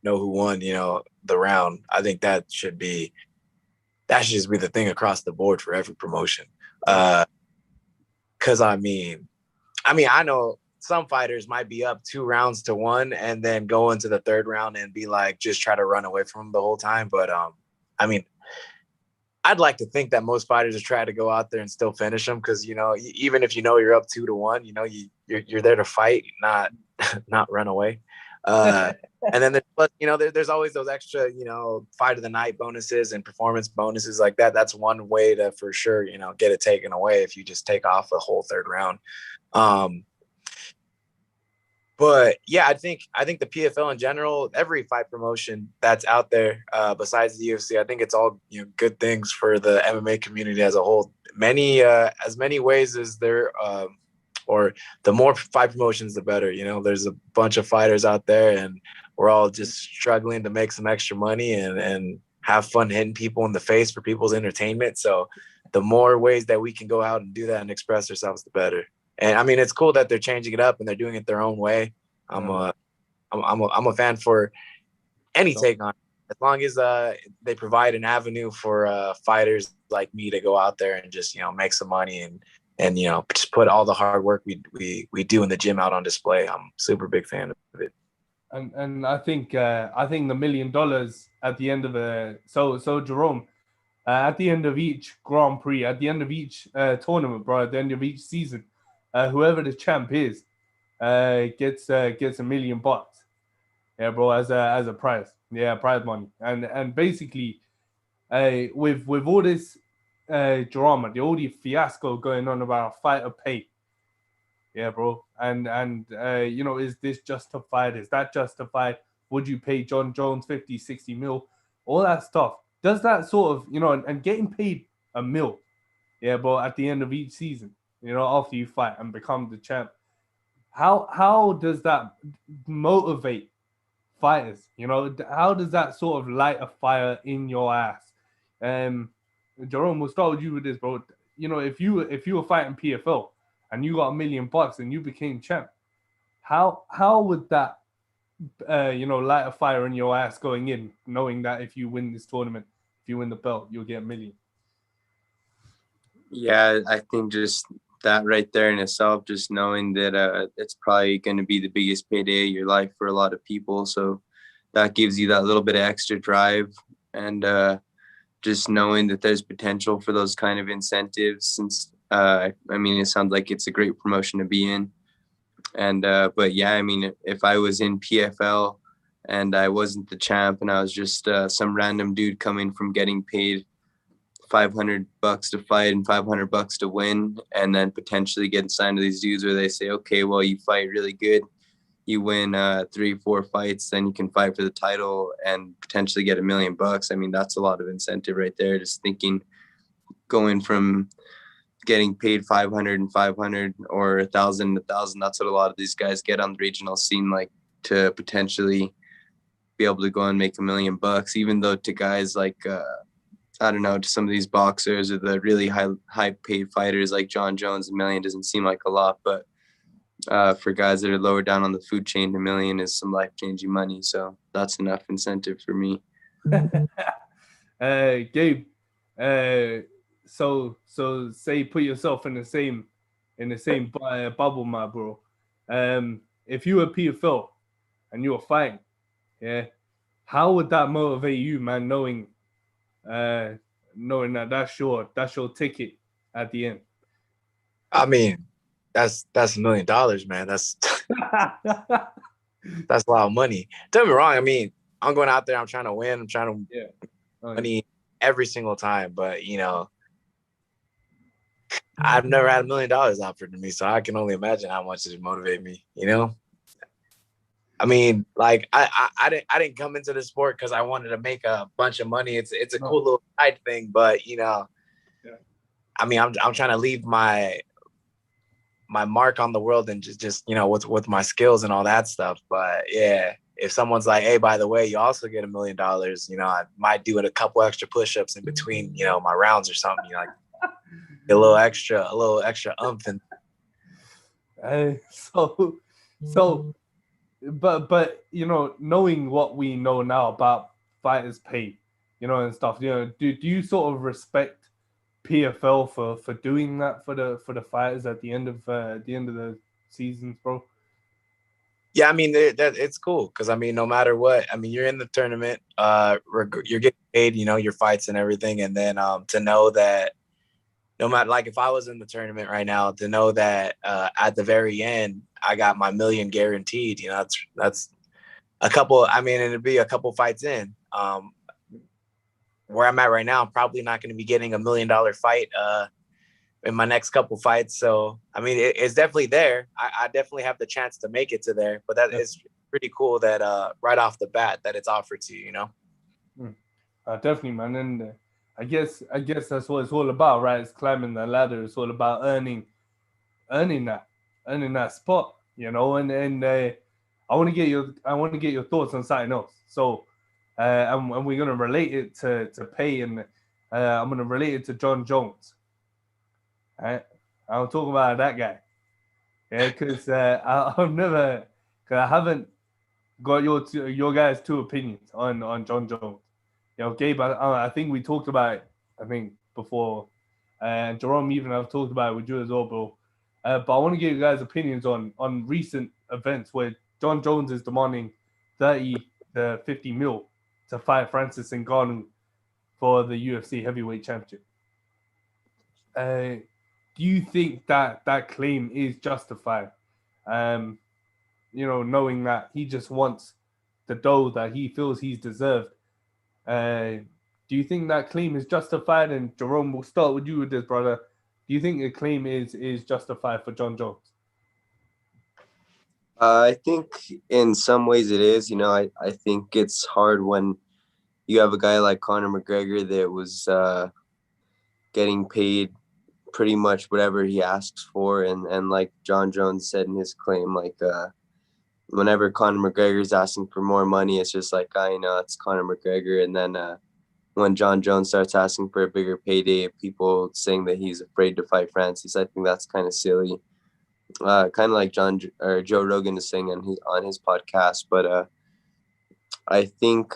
know who won, you know, the round. I think that should just be the thing across the board for every promotion. Because I mean, I know some fighters might be up 2 rounds to 1 and then go into the third round and be like, just try to run away from him the whole time. But I mean, I'd like to think that most fighters just try to go out there and still finish them, because, you know, even if you know you're up 2-1, you know, you're there to fight, not run away. And then there's always those extra, you know, fight of the night bonuses and performance bonuses like that. That's one way to for sure, you know, get it taken away if you just take off the whole third round. But yeah, I think the PFL in general, every fight promotion that's out there, besides the UFC, I think it's all, you know, good things for the MMA community as a whole. As many ways as there, or the more fight promotions, the better. You know, there's a bunch of fighters out there, and we're all just struggling to make some extra money and have fun hitting people in the face for people's entertainment. So the more ways that we can go out and do that and express ourselves, the better. And I mean, it's cool that they're changing it up and they're doing it their own way. I'm a fan for any take on it. as long as they provide an avenue for fighters like me to go out there and just make some money and just put all the hard work we do in the gym out on display. I'm super big fan of it. And I think the $1 million at the end of so Jerome, at the end of each Grand Prix, at the end of each tournament, bro, at the end of each season, whoever the champ is gets $1 million. Yeah, bro, as a prize. Yeah, prize money. And basically, with all this drama, all the fiasco going on about fighter pay. Yeah, bro. And is this justified? Is that justified? Would you pay John Jones 50, 60 mil? All that stuff. Does that sort of, and getting paid $1 mil, yeah, bro, at the end of each season, after you fight and become the champ, how does that motivate fighters? How does that sort of light a fire in your ass? Jerome, we'll start with you with this, bro. If you were fighting PFL and you got $1 million and you became champ, how would that light a fire in your ass going in, knowing that if you win this tournament, if you win the belt, you'll get $1 million? Yeah, I think just that right there in itself, just knowing that it's probably going to be the biggest payday of your life for a lot of people. So that gives you that little bit of extra drive, and just knowing that there's potential for those kind of incentives, since it sounds like it's a great promotion to be in. And but yeah, if I was in PFL and I wasn't the champ and I was just some random dude coming from getting paid $500 to fight and $500 to win, and then potentially getting signed to these dudes where they say, okay, well, you fight really good, you win 3-4 fights, then you can fight for the title and potentially get $1 million. That's a lot of incentive right there. Just thinking, going from getting paid 500 and 500 or 1,000 to 1,000, that's what a lot of these guys get on the regional scene, like, to potentially be able to go and make $1 million, even though to guys like I don't know, to some of these boxers or the really high paid fighters like John Jones, $1 million doesn't seem like a lot, but for guys that are lower down on the food chain, $1 million is some life-changing money. So that's enough incentive for me. Gabe, so say put yourself in the same bubble, my bro. If you were PFL and you were fighting, yeah, how would that motivate you, man? Knowing that that's your ticket at the end. That's $1 million, man. That's that's a lot of money. Don't get me wrong. I'm going out there. I'm trying to win. I'm trying to money every single time. But I've never had $1 million offered to me, so I can only imagine how much it motivate me. I didn't come into the sport because I wanted to make a bunch of money. It's a cool little side thing, but I'm trying to leave my mark on the world and just with my skills and all that stuff. But yeah, if someone's like, hey, by the way, you also get $1 million, I might do it a couple extra push-ups in between, my rounds or something, like a little extra umph. But knowing what we know now about fighters' pay, and stuff, do you sort of respect PFL for doing that for the fighters at the end of the seasons, bro? Yeah, that it's cool because no matter what, you're in the tournament, you're getting paid, your fights and everything, and then to know that no matter, like, if I was in the tournament right now, to know that at the very end I got my $1 million guaranteed, that's a couple. It'd be a couple fights in. Where I'm at right now, I'm probably not going to be getting $1 million fight in my next couple fights. So, it's definitely there. I definitely have the chance to make it to there, but that is pretty cool that right off the bat that it's offered to you, Definitely, man. And I guess that's what it's all about, right? It's climbing the ladder. It's all about earning that spot, And I want to get your thoughts on something else. So, and we're gonna relate it to pay, and I'm gonna relate it to John Jones. Right? I'll talk about that guy. Yeah, because I haven't got your guys' two opinions on John Jones. Gabe, I think we talked about it, I think, before, and Jerome even I've talked about it with you as well, bro. But I want to get you guys' opinions on recent events where John Jones is demanding 30 to 50 mil to fight Francis Ngannou for the UFC heavyweight championship. Do you think that claim is justified? Knowing that he just wants the dough that he feels he's deserved. Do you think that claim is justified? And Jerome, we'll start with you with this, brother. Do you think the claim is justified for John Jones? I think in some ways it is. I think it's hard when you have a guy like Conor McGregor that was getting paid pretty much whatever he asks for. And like John Jones said in his claim, like whenever Conor McGregor is asking for more money, it's just like, it's Conor McGregor. And then when John Jones starts asking for a bigger payday, people saying that he's afraid to fight Francis, I think that's kind of silly. Kind of like Joe Rogan is saying on his podcast. But I think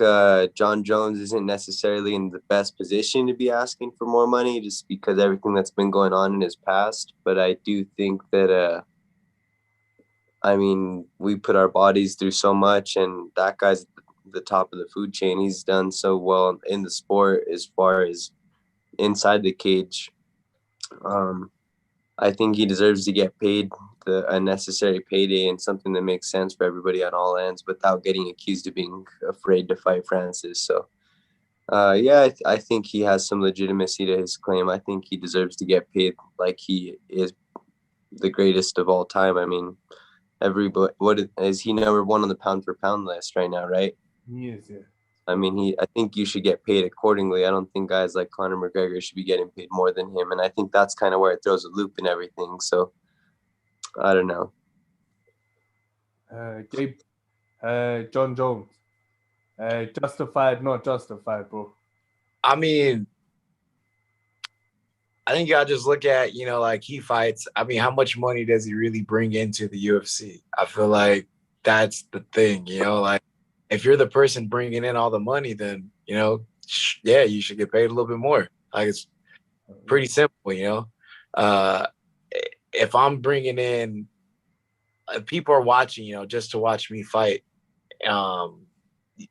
John Jones isn't necessarily in the best position to be asking for more money just because everything that's been going on in his past. But I do think that, we put our bodies through so much, and that guy's at the top of the food chain. He's done so well in the sport as far as inside the cage. I think he deserves to get paid a necessary payday and something that makes sense for everybody on all ends without getting accused of being afraid to fight Francis. So, I think he has some legitimacy to his claim. I think he deserves to get paid like he is the greatest of all time. Everybody, is he number one on the pound for pound list right now, right? He is, yeah. I think you should get paid accordingly. I don't think guys like Conor McGregor should be getting paid more than him. And I think that's kind of where it throws a loop in everything. So I don't know. Gabe, John Jones, justified, not justified, bro? I think you gotta just look at, like he fights. How much money does he really bring into the UFC? I feel like that's the thing, like if you're the person bringing in all the money, then, you should get paid a little bit more. Like it's pretty simple, if I'm bringing in, if people are watching, just to watch me fight,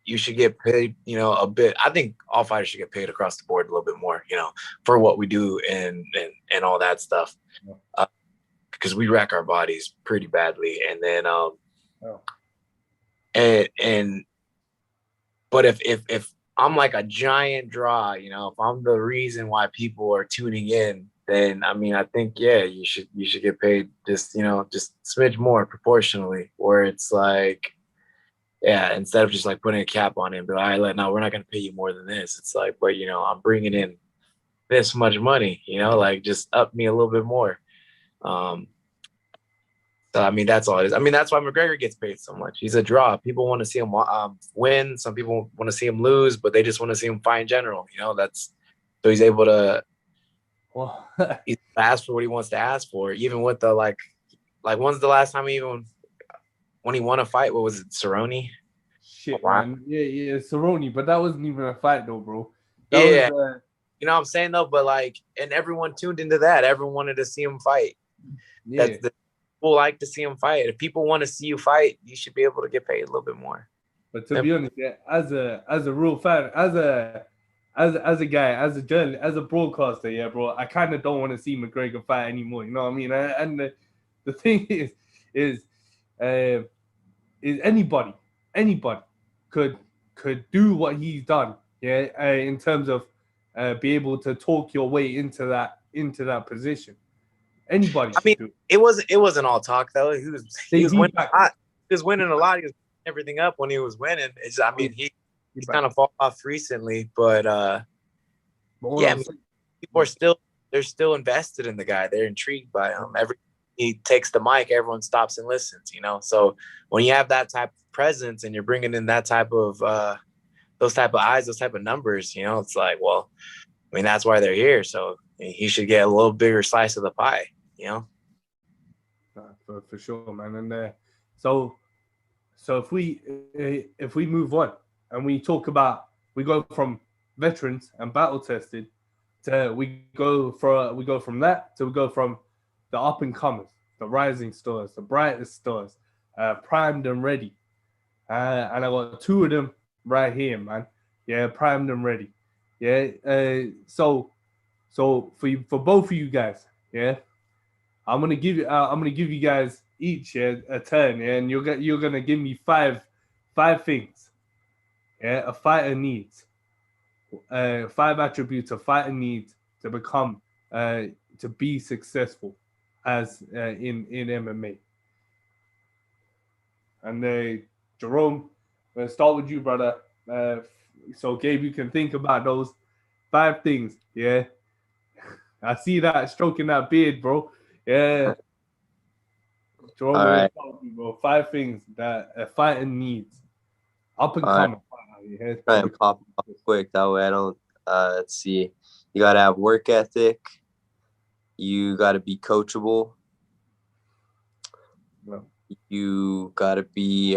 you should get paid, a bit. I think all fighters should get paid across the board a little bit more, for what we do and all that stuff. Because we wreck our bodies pretty badly. And then, but if I'm like a giant draw, if I'm the reason why people are tuning in, then I think you should get paid just just smidge more proportionally, where it's like, instead of just like putting a cap on it and be like, all right, no, we're not going to pay you more than this. It's like, but I'm bringing in this much money, like just up me a little bit more. So, that's all it is. That's why McGregor gets paid so much. He's a draw. People want to see him win. Some people want to see him lose, but they just want to see him fight in general. So he's able to he's ask for what he wants to ask for. Even with the like when's the last time when he won a fight? What was it, Cerrone? Shit, man. Yeah, Cerrone, but that wasn't even a fight though, bro. That was, you know what I'm saying though, but and everyone tuned into that. Everyone wanted to see him fight. Yeah. People like to see him fight. If people want to see you fight, you should be able to get paid a little bit more. But to be honest, as a real fan, as a guy, as a journalist, as a broadcaster, bro, I kind of don't want to see McGregor fight anymore. You know what I mean? And the thing is anybody could do what he's done, in terms of be able to talk your way into that position. Anybody. It wasn't all talk though. He was winning a lot. He was winning a lot. He was everything up when he was winning. He's kind of fall off recently, but people are they're still invested in the guy. They're intrigued by him. He takes the mic, everyone stops and listens. So when you have that type of presence and you're bringing in that type of those type of eyes, those type of numbers, it's like, well, that's why they're here. So he should get a little bigger slice of the pie, For sure, man. And so so if we move on and we talk about, we go from veterans and battle tested to we go from that to we go from the up and comers, the rising stars, the brightest stars, primed and ready. And I got two of them right here, man. Yeah, primed and ready. Yeah. So for both of you guys, yeah, I'm gonna give you guys each a turn, yeah, and you're gonna give me five things, yeah, a fighter needs, five attributes a fighter needs to become to be successful as in MMA. And Jerome, I'm gonna start with you, brother. So Gabe, you can think about those five things. Yeah, I see that stroking that beard, bro. Yeah, Jerome, All we're gonna right. start with you, bro. Five things that a fighter needs. Up and All right. coming fighter, yeah, Try to and become pop up quick. That way I don't, let's see. You got to have work ethic. You got to be coachable. well, You got to be,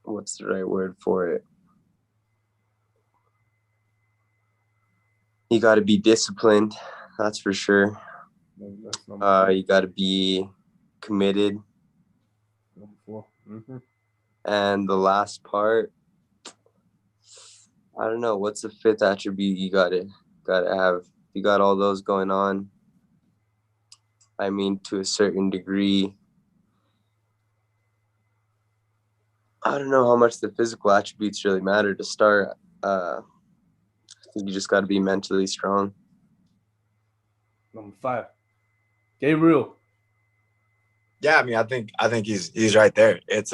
what's the right word for it? You got to be disciplined. That's for sure. that's number You got to be committed. number 4. Mm-hmm. And the last part, I don't know. What's the fifth attribute you gotta have? You got all those going on. I mean, to a certain degree, I don't know how much the physical attributes really matter to start. I think you just got to be mentally strong. Number 5, Gabriel. Yeah, I mean, I think he's right there. It's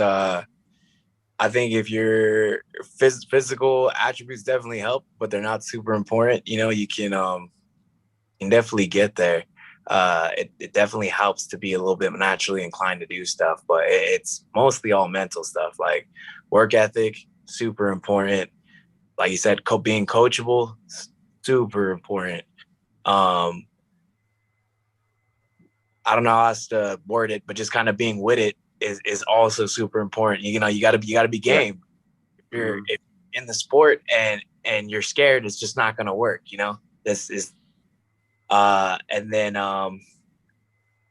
I think if your physical attributes definitely help, but they're not super important. You know, you can definitely get there. It definitely helps to be a little bit naturally inclined to do stuff, but it's mostly all mental stuff. Like work ethic, super important. Like you said, being coachable, super important. I don't know how else to word it, but just kind of being with it is also super important. You know, you gotta be game. Yeah. If you're in the sport and you're scared, it's just not gonna work. You know, this is and then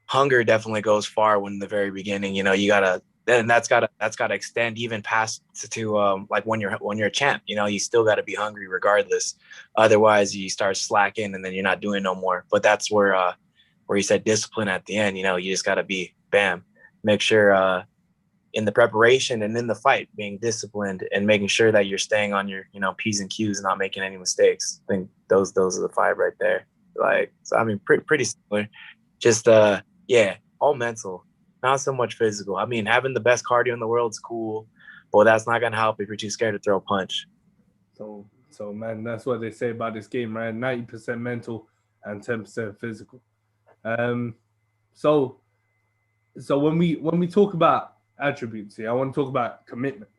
hunger definitely goes far when in the very beginning. You know, you gotta then that's gotta extend even past to like when you're a champ. You know, you still gotta be hungry regardless. Otherwise, you start slacking and then you're not doing no more. But that's where you said discipline at the end. You know, you just gotta be bam, make sure in the preparation and in the fight being disciplined and making sure that you're staying on your P's and Q's and not making any mistakes. I think those are the 5 right there. Like, so I mean, pretty similar. Just yeah, all mental, not so much physical. I mean, having the best cardio in the world is cool, but that's not gonna help if you're too scared to throw a punch. So man, that's what they say about this game, right? 90% mental and 10% physical. So when we talk about attributes, yeah, I want to talk about commitment.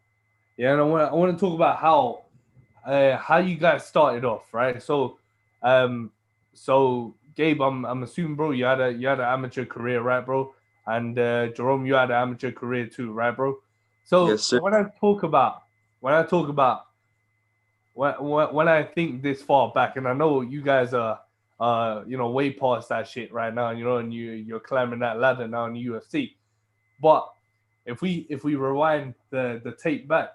Yeah, and I want to talk about how you guys started off, right? So Gabe, I'm assuming, bro, you had an amateur career, right, bro? And Jerome, you had an amateur career too, right, bro? So Yes, sir. when I talk about when I think this far back, and I know you guys are way past that shit right now, and you're climbing that ladder now in the UFC. But if we rewind the tape back,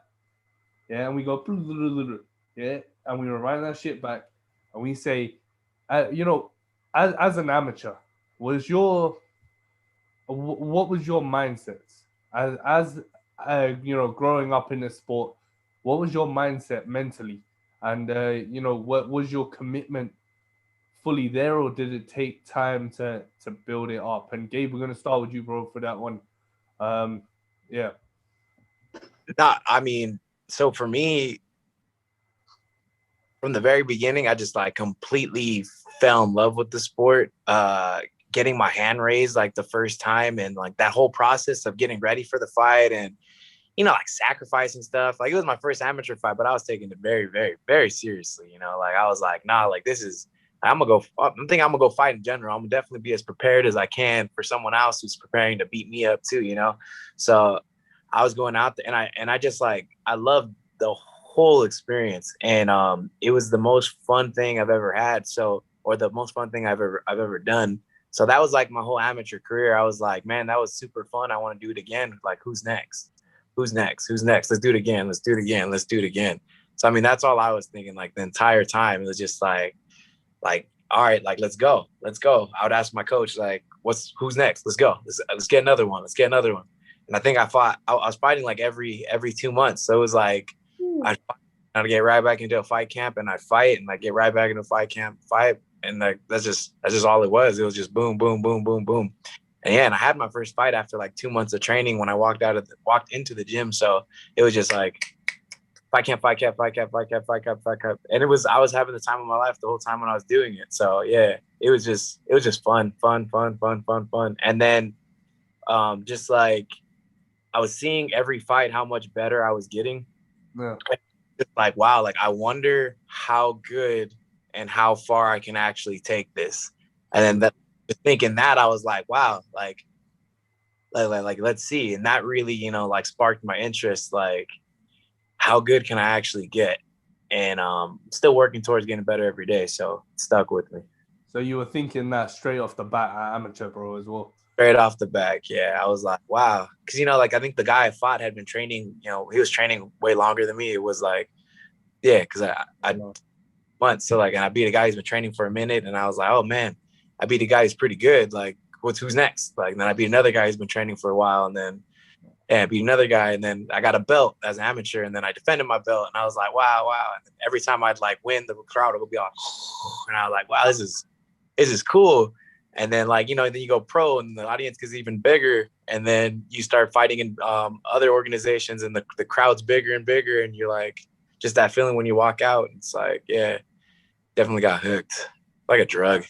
yeah, and we go yeah, and we rewind that shit back, and we say, as an amateur, was your what was your mindset as growing up in the sport? What was your mindset mentally, and what was your commitment fully there, or did it take time to build it up? And Gabe, we're gonna start with you, bro, for that one. Yeah. Not, I mean, so for me, from the very beginning, I just like completely fell in love with the sport. Getting my hand raised like the first time, and like that whole process of getting ready for the fight, and like sacrificing stuff. Like it was my first amateur fight, but I was taking it very, very, very seriously. Like I was like, nah, like this is. I'm thinking I'm gonna go fight in general. I'm gonna definitely be as prepared as I can for someone else who's preparing to beat me up too. So I was going out there, and I just like, I loved the whole experience, and it was the most fun thing I've ever had. So, or the most fun thing I've ever done. So that was like my whole amateur career. I was like, man, that was super fun. I want to do it again. Like, who's next? Who's next? Who's next? Let's do it again. Let's do it again. Let's do it again. So I mean, that's all I was thinking. Like the entire time, it was just like, all right, like let's go. I would ask my coach, like, who's next? Let's go. Let's get another one. Let's get another one. And I think I was fighting like every 2 months. So it was like I'd get right back into a fight camp and I'd fight, and I'd get right back into a fight camp, fight. And like that's just all it was. It was just boom, boom, boom, boom, boom. And yeah, and I had my first fight after like 2 months of training when I walked into the gym. So it was just like fight camp. And I was having the time of my life the whole time when I was doing it. So yeah, it was just fun. And then just like I was seeing every fight how much better I was getting. Yeah. Just like, wow, like I wonder how good and how far I can actually take this. And then thinking that, I was like, wow, like let's see. And that really, like sparked my interest, like how good can I actually get? And still working towards getting better every day. So it stuck with me. So you were thinking that straight off the bat at amateur, bro, as well? Straight off the back, yeah. I was like, wow. Because, like I think the guy I fought had been training, he was training way longer than me. It was like, yeah, because I once. So like, and I beat a guy who's been training for a minute, and I was like, oh man, I beat a guy who's pretty good. Like, who's next? Like, then I beat another guy who's been training for a while, and then I beat another guy, and then I got a belt as an amateur, and then I defended my belt, and I was like, wow. And every time I'd like win, the crowd would be like, and I was like, wow, this is cool. And then like, then you go pro and the audience is even bigger. And then you start fighting in other organizations and the crowd's bigger and bigger. And you're like, just that feeling when you walk out. It's like, yeah, definitely got hooked. Like a drug.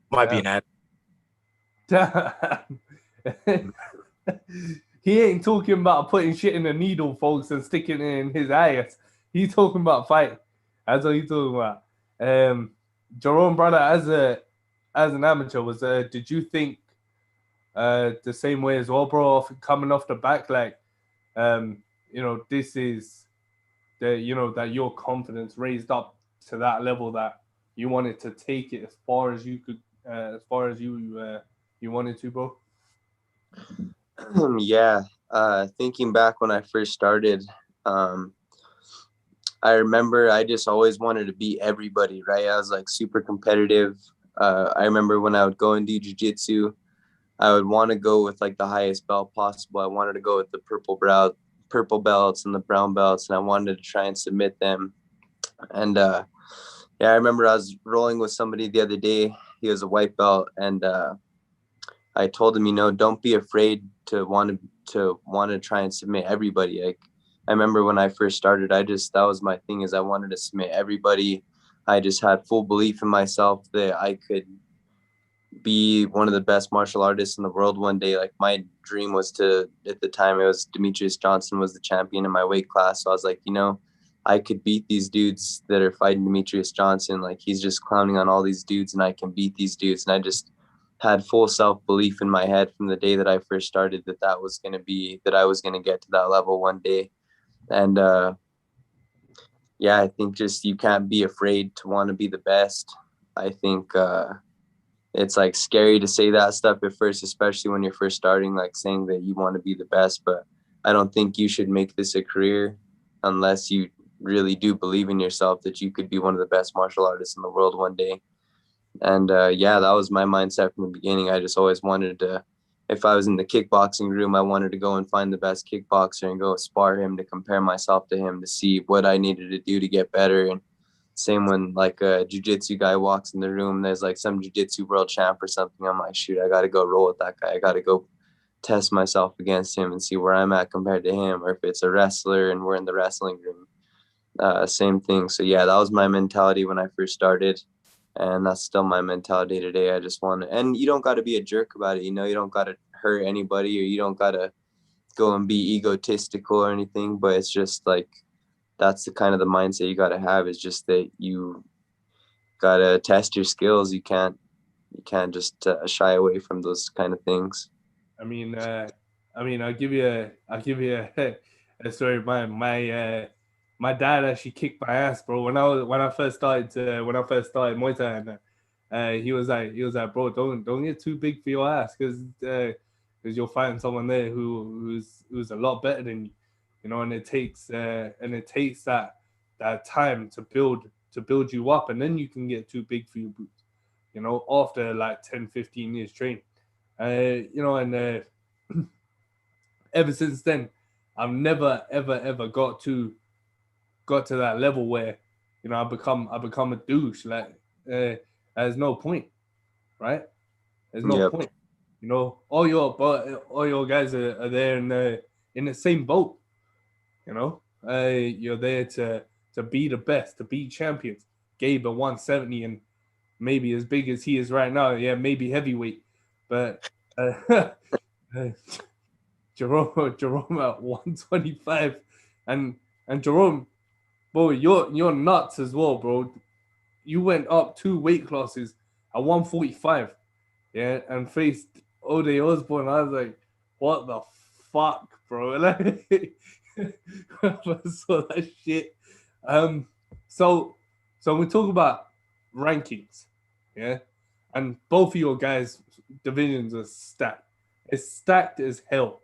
Might be an addict. He ain't talking about putting shit in a needle, folks, and sticking it in his ass. He's talking about fight. That's what he's talking about. Jerome, brother, as an amateur, did you think the same way as well, bro? Coming off the back, like, this is that your confidence raised up to that level that you wanted to take it as far as you could, as far as you wanted to, bro. Yeah. Thinking back when I first started, I remember I just always wanted to beat everybody, right? I was like super competitive. I remember when I would go and do jiu-jitsu, I would want to go with like the highest belt possible. I wanted to go with the purple belts and the brown belts, and I wanted to try and submit them. And yeah, I remember I was rolling with somebody the other day. He was a white belt, and I told him, don't be afraid to want to try and submit everybody. Like, I remember when I first started, that was my thing, is I wanted to submit everybody. I just had full belief in myself that I could be one of the best martial artists in the world one day. Like, my dream was at the time, it was Demetrius Johnson was the champion in my weight class. So I was like, I could beat these dudes that are fighting Demetrius Johnson. Like, he's just clowning on all these dudes, and I can beat these dudes. And I just had full self-belief in my head from the day that I first started that I was going to get to that level one day. And yeah, I think just you can't be afraid to want to be the best. I think it's like scary to say that stuff at first, especially when you're first starting, like saying that you want to be the best. But I don't think you should make this a career unless you really do believe in yourself that you could be one of the best martial artists in the world one day. And yeah, that was my mindset from the beginning. I just always wanted to, if I was in the kickboxing room, I wanted to go and find the best kickboxer and go spar him, to compare myself to him, to see what I needed to do to get better. And same when like a jiu-jitsu guy walks in the room, there's like some jiu-jitsu world champ or something, I'm like, shoot, I got to go roll with that guy. I got to go test myself against him and see where I'm at compared to him. Or if it's a wrestler and we're in the wrestling room, same thing. So yeah, that was my mentality when I first started. And that's still my mentality today. I just want to, and you don't got to be a jerk about it. You don't got to hurt anybody, or you don't got to go and be egotistical or anything. But it's just like, that's the kind of the mindset you got to have, is just that you got to test your skills. You can't just shy away from those kind of things. I mean, I mean, I'll give you a story. My dad actually kicked my ass, bro. When I first started Muay Thai, and he was like, bro, don't get too big for your ass, because you'll find someone there who's a lot better than you, you know. And it takes that time to build you up, and then you can get too big for your boots, you know, after like 10, 15 years training. You know, and ever since then, I've never ever got to that level where, you know, I become a douche. Like, there's no point, right? There's no Yep. point. You know, all your guys are there in the same boat. You know, you're there to be the best, to be champions. Gabe at 170 and maybe as big as he is right now. Yeah, maybe heavyweight, but Jerome at 125, and Jerome, bro, you're nuts as well, bro. You went up 2 weight classes at 145, yeah, and faced Ode Osborne. I was like, what the fuck, bro? Like, I saw that shit. So we talk about rankings, yeah, and both of your guys' divisions are stacked. It's stacked as hell.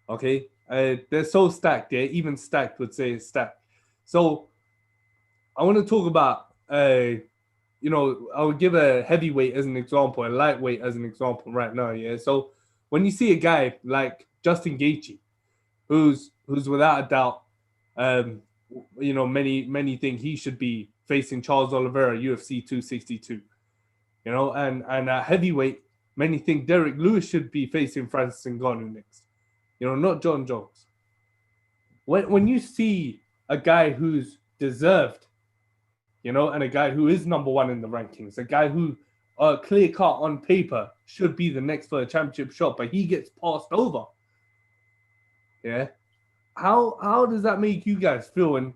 Okay, they're so stacked. Yeah, even stacked would say it's stacked. So I want to talk about, you know, I would give a heavyweight as an example, a lightweight as an example right now. Yeah, so when you see a guy like Justin Gaethje, who's without a doubt, um, you know, many think he should be facing Charles Oliveira, UFC 262. You know, and at heavyweight, many think Derek Lewis should be facing Francis Ngannou next. You know, not John Jones. When you see a guy who's deserved, you know, and a guy who is number one in the rankings, a guy who clear cut on paper should be the next for a championship shot, but he gets passed over. Yeah. How does that make you guys feel? And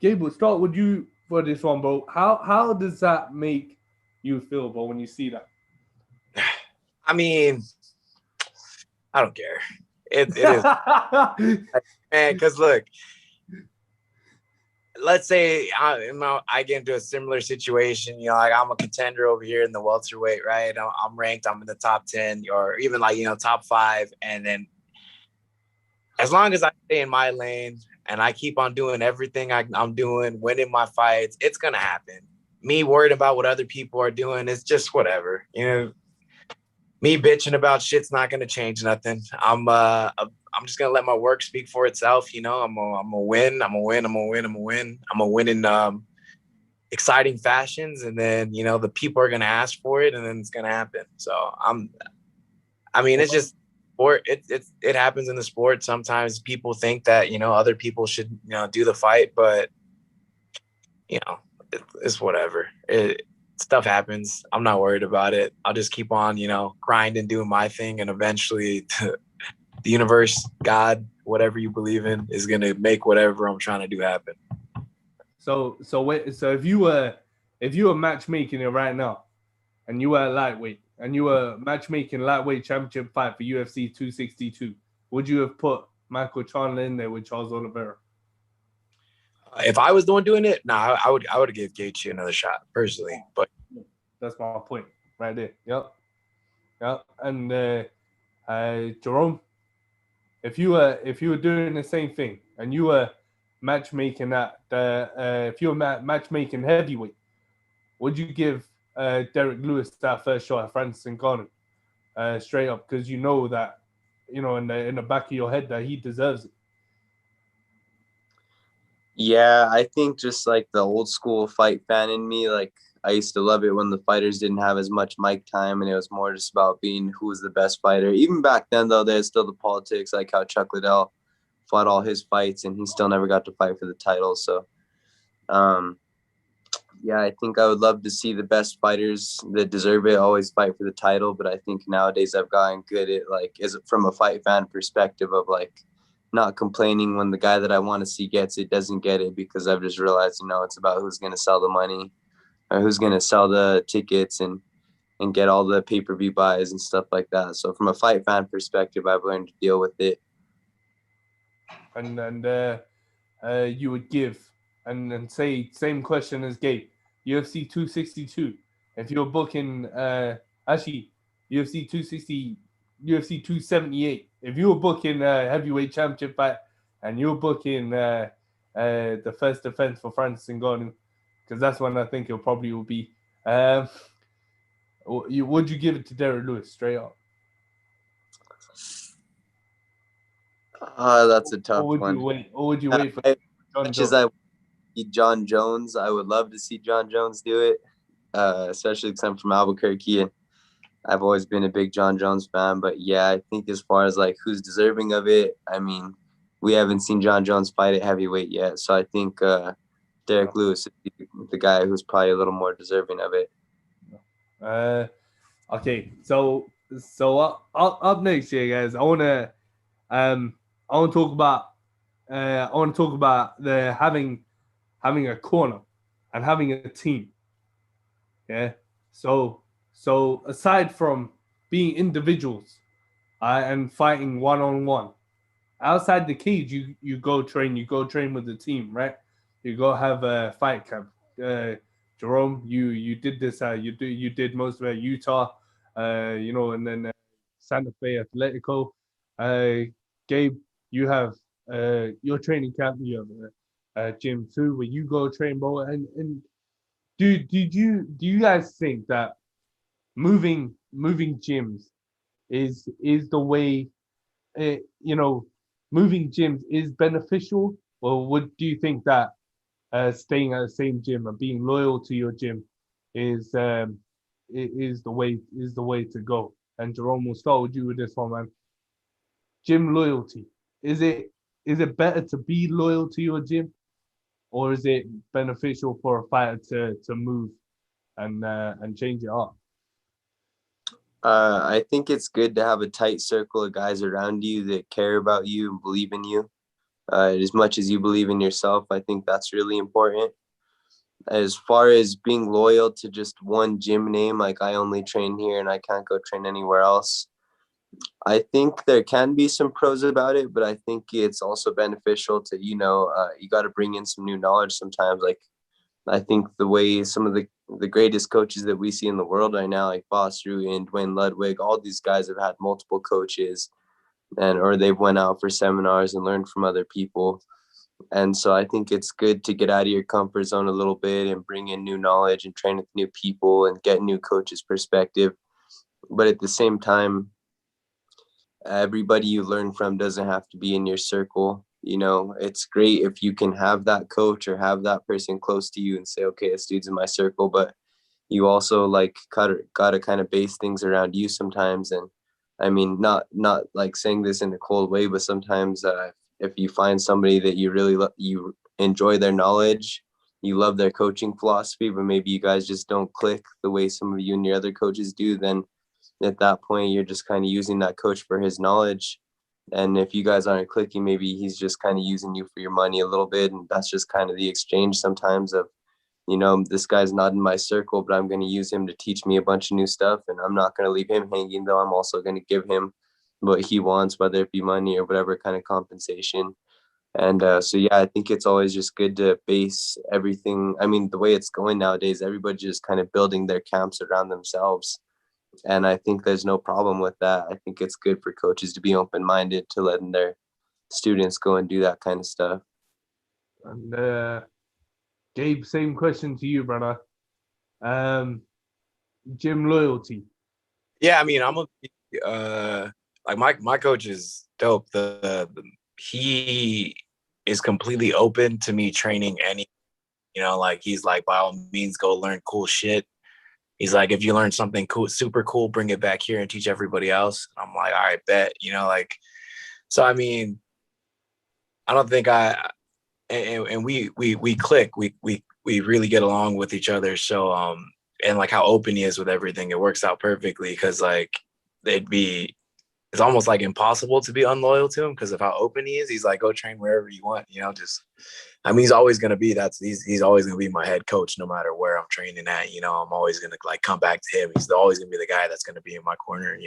Gabe, we'll start with you for this one, bro. How does that make you feel, bro, when you see that? I mean, I don't care. It is, man, because look, let's say I get into a similar situation, you know, like I'm a contender over here in the welterweight, right? I'm ranked, I'm in the top 10 or even like, you know, top 5. And then as long as I stay in my lane and I keep on doing everything I'm doing, winning my fights, it's going to happen. Me worried about what other people are doing is just whatever, you know. Me bitching about shit's not gonna change nothing. I'm just gonna let my work speak for itself. You know, I'm gonna win. I'm gonna win in exciting fashions, and then, you know, the people are gonna ask for it, and then it's gonna happen. So I mean, it's just sport. It happens in the sport. Sometimes people think that, you know, other people should, you know, do the fight, but, you know, it's whatever. Stuff happens. I'm not worried about it. I'll just keep on, you know, grinding, doing my thing, and eventually the universe, God, whatever you believe in, is gonna make whatever I'm trying to do happen. So if you were matchmaking it right now, and you were lightweight, and you were matchmaking lightweight championship fight for UFC 262, would you have put Michael Chandler in there with Charles Oliveira? If I was the one doing it, nah, I would give Gaethje another shot personally. But that's my point right there. Yep. And Jerome, if you were doing the same thing and you were matchmaking if you were matchmaking heavyweight, would you give Derek Lewis that first shot at Francis Ngannou straight up, because you know that, you know, in the back of your head that he deserves it? Yeah, I think just like the old school fight fan in me, like I used to love it when the fighters didn't have as much mic time and it was more just about being who was the best fighter. Even back then, though, there's still the politics, like how Chuck Liddell fought all his fights and he still never got to fight for the title. So, yeah, I think I would love to see the best fighters that deserve it always fight for the title. But I think nowadays I've gotten good at, like, from a fight fan perspective of like not complaining when the guy that I want to see gets it doesn't get it, because I've just realized, you know, it's about who's going to sell the money or who's going to sell the tickets. And and get all the pay-per-view buys and stuff like that. So from a fight fan perspective, I've learned to deal with it. And you would give and say same question as Gabe. UFC 262. If you're booking actually UFC 260, UFC 278. If you were booking heavyweight championship fight and you're booking the first defense for Francis Ngannou, because that's when I think it probably will be. Would you give it to Derek Lewis straight up? That's a tough one. Or would you wait for John Jones? John Jones, I would love to see John Jones do it, especially because I'm from Albuquerque and I've always been a big John Jones fan. But yeah, I think as far as like who's deserving of it, I mean, we haven't seen John Jones fight at heavyweight yet, so I think Derek Lewis is the guy who's probably a little more deserving of it. Okay, so up next here, guys, I want to talk about the having a corner and having a team. Yeah. So aside from being individuals and fighting one-on-one, outside the cage, you go train with the team, right? You go have a fight camp. Jerome, you did this. You did most of it at Utah, and then Santa Fe Atletico. Gabe, you have your training camp. You have a gym too, where you go train, bro. And do you guys think that moving gyms is the way? Moving gyms is beneficial, or do you think that staying at the same gym and being loyal to your gym is the way to go? And Jerome, we'll start with you with this one, man. Gym loyalty, is it better to be loyal to your gym, or is it beneficial for a fighter to move and change it up? I think it's good to have a tight circle of guys around you that care about you and believe in you. As much as you believe in yourself, I think that's really important. As far as being loyal to just one gym name, like I only train here and I can't go train anywhere else, I think there can be some pros about it, but I think it's also beneficial to, you got to bring in some new knowledge sometimes. Like, I think the way some of the greatest coaches that we see in the world right now, like Boss Ruud and Dwayne Ludwig, all these guys have had multiple coaches or they've went out for seminars and learned from other people. And so I think it's good to get out of your comfort zone a little bit and bring in new knowledge and train with new people and get new coaches' perspective. But at the same time, everybody you learn from doesn't have to be in your circle. It's great if you can have that coach or have that person close to you and say, okay, this dude's in my circle, but you also like gotta kind of base things around you sometimes. And I mean, not like saying this in a cold way, but sometimes if you find somebody that you really you enjoy their knowledge, you love their coaching philosophy, but maybe you guys just don't click the way some of you and your other coaches do, then at that point, you're just kind of using that coach for his knowledge. And if you guys aren't clicking, maybe he's just kind of using you for your money a little bit. And that's just kind of the exchange sometimes of, this guy's not in my circle, but I'm going to use him to teach me a bunch of new stuff. And I'm not going to leave him hanging, though. I'm also going to give him what he wants, whether it be money or whatever kind of compensation. And so, yeah, I think it's always just good to base everything. I mean, the way it's going nowadays, everybody's just kind of building their camps around themselves. And I think there's no problem with that. I think it's good for coaches to be open-minded to letting their students go and do that kind of stuff. And Gabe, same question to you, brother. Gym loyalty. Yeah, I mean, I'm like my coach is dope. He is completely open to me training any, like he's like, by all means, go learn cool shit. He's like, if you learn something cool, super cool, bring it back here and teach everybody else. I'm like, all right, bet, so, I mean, I don't think and we click, we really get along with each other. So, and like how open he is with everything, it works out perfectly. Cause like, it's almost like impossible to be unloyal to him because of how open he is. He's like, go train wherever you want, just, I mean, he's always going to be, he's always going to be my head coach no matter where I'm training at. I'm always going to like come back to him. He's always going to be the guy that's going to be in my corner,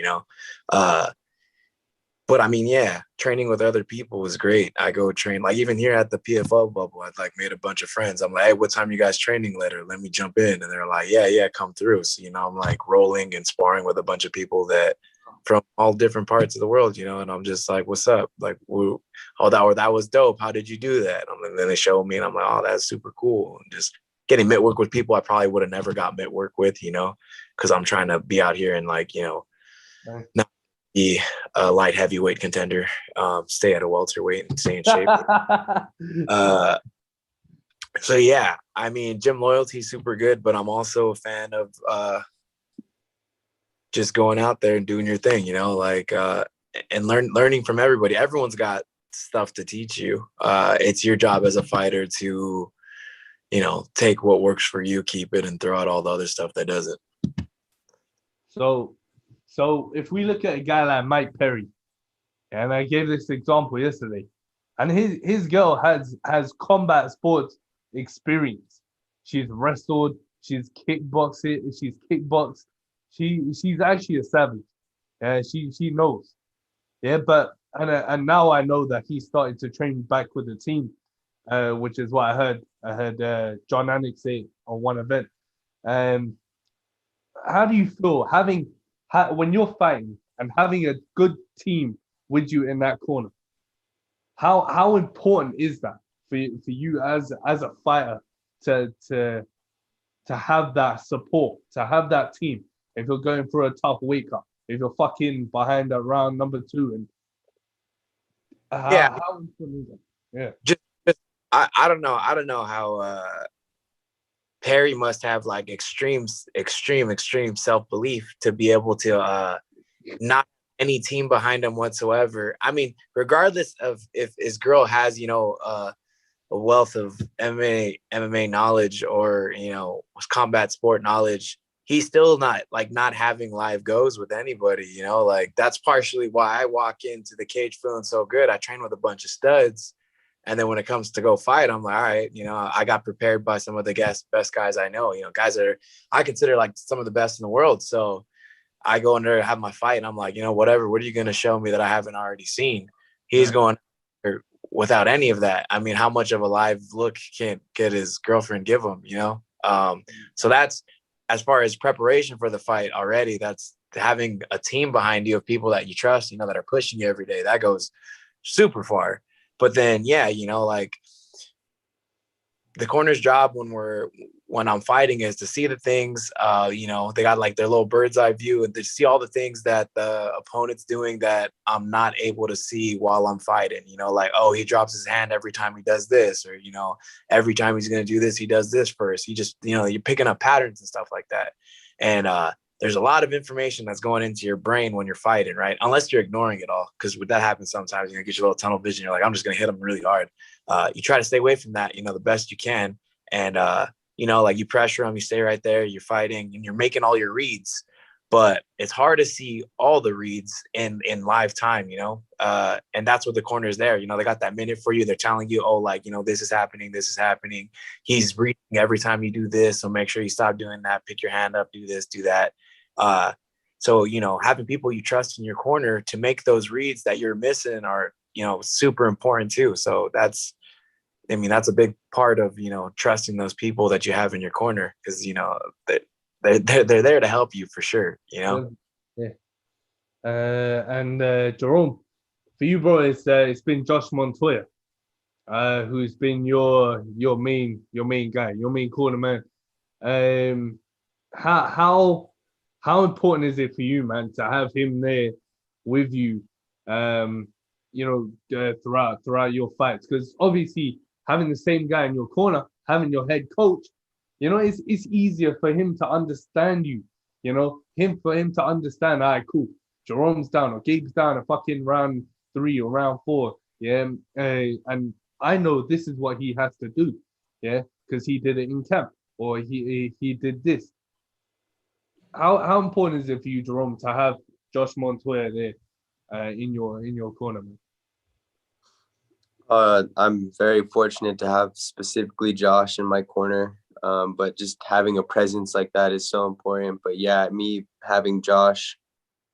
But I mean, yeah, training with other people was great. I go train, like even here at the PFL bubble, I'd like made a bunch of friends. I'm like, hey, what time you guys training later? Let me jump in. And they're like, yeah, come through. So, I'm like rolling and sparring with a bunch of people that from all different parts of the world, and I'm just like, what's up? Like, that was dope. How did you do that? And then they show me and I'm like, oh, that's super cool. And just getting mitt work with people I probably would have never got mitt work with, because I'm trying to be out here and like, not be a light heavyweight contender, stay at a welterweight and stay in shape. So yeah, I mean, gym loyalty is super good, but I'm also a fan of just going out there and doing your thing, and learning from everybody. Everyone's got stuff to teach you. It's your job as a fighter to, take what works for you, keep it, and throw out all the other stuff that doesn't. So if we look at a guy like Mike Perry, and I gave this example yesterday, and his girl has combat sports experience. She's wrestled, she's kickboxed, she's actually a savage. She knows. Yeah, but and now I know that he started to train back with the team, which is what I heard. I heard John Anik say on one event. How do you feel when you're fighting and having a good team with you in that corner? How important is that for you as a fighter to have that support, to have that team if you're going through a tough weight cut, if you're fucking behind at round number 2, and how important is that? Yeah. Just I don't know how Perry must have like extreme self-belief to be able to not any team behind him whatsoever. I mean, regardless of if his girl has, a wealth of MMA knowledge or, combat sport knowledge, he's still not having live goes with anybody, like that's partially why I walk into the cage feeling so good. I train with a bunch of studs. And then when it comes to go fight, I'm like, all right, I got prepared by some of the best guys I know, guys that I consider like some of the best in the world. So I go in there to have my fight and I'm like, whatever, what are you going to show me that I haven't already seen? He's going without any of that. I mean, how much of a live look can't get his girlfriend give him, So that's, as far as preparation for the fight already, that's having a team behind you of people that you trust, that are pushing you every day. That goes super far. But then, yeah, like the corner's job when I'm fighting is to see the things, they got like their little bird's eye view and to see all the things that the opponent's doing that I'm not able to see while I'm fighting, like, oh, he drops his hand every time he does this, or, every time he's going to do this, he does this first. He just, you're picking up patterns and stuff like that. And, there's a lot of information that's going into your brain when you're fighting, right? Unless you're ignoring it all, because that happens sometimes. You get your little tunnel vision. You're like, I'm just going to hit him really hard. You try to stay away from that, the best you can. And, like you pressure him, you stay right there, you're fighting, and you're making all your reads. But it's hard to see all the reads in live time, and that's what the corner is there. They got that minute for you. They're telling you, oh, like, this is happening. This is happening. He's reading every time you do this. So make sure you stop doing that. Pick your hand up, do this, do that. So, having people you trust in your corner to make those reads that you're missing are, super important too. So that's a big part of, trusting those people that you have in your corner, because, they're there to help you for sure, Yeah. And Jerome, for you, bro, it's been Josh Montoya, who's been your main guy, your main corner man. How important is it for you, man, to have him there with you, throughout your fights? Because obviously having the same guy in your corner, having your head coach, it's easier for him to understand you, for him to understand, all right, cool, Jerome's down or Gabe's down at fucking round 3 or round 4, yeah, and I know this is what he has to do, yeah, because he did it in camp, or he did this. How important is it for you, Jerome, to have Josh Montoya there in your corner, man? I'm very fortunate to have specifically Josh in my corner. But just having a presence like that is so important. But yeah, me having Josh,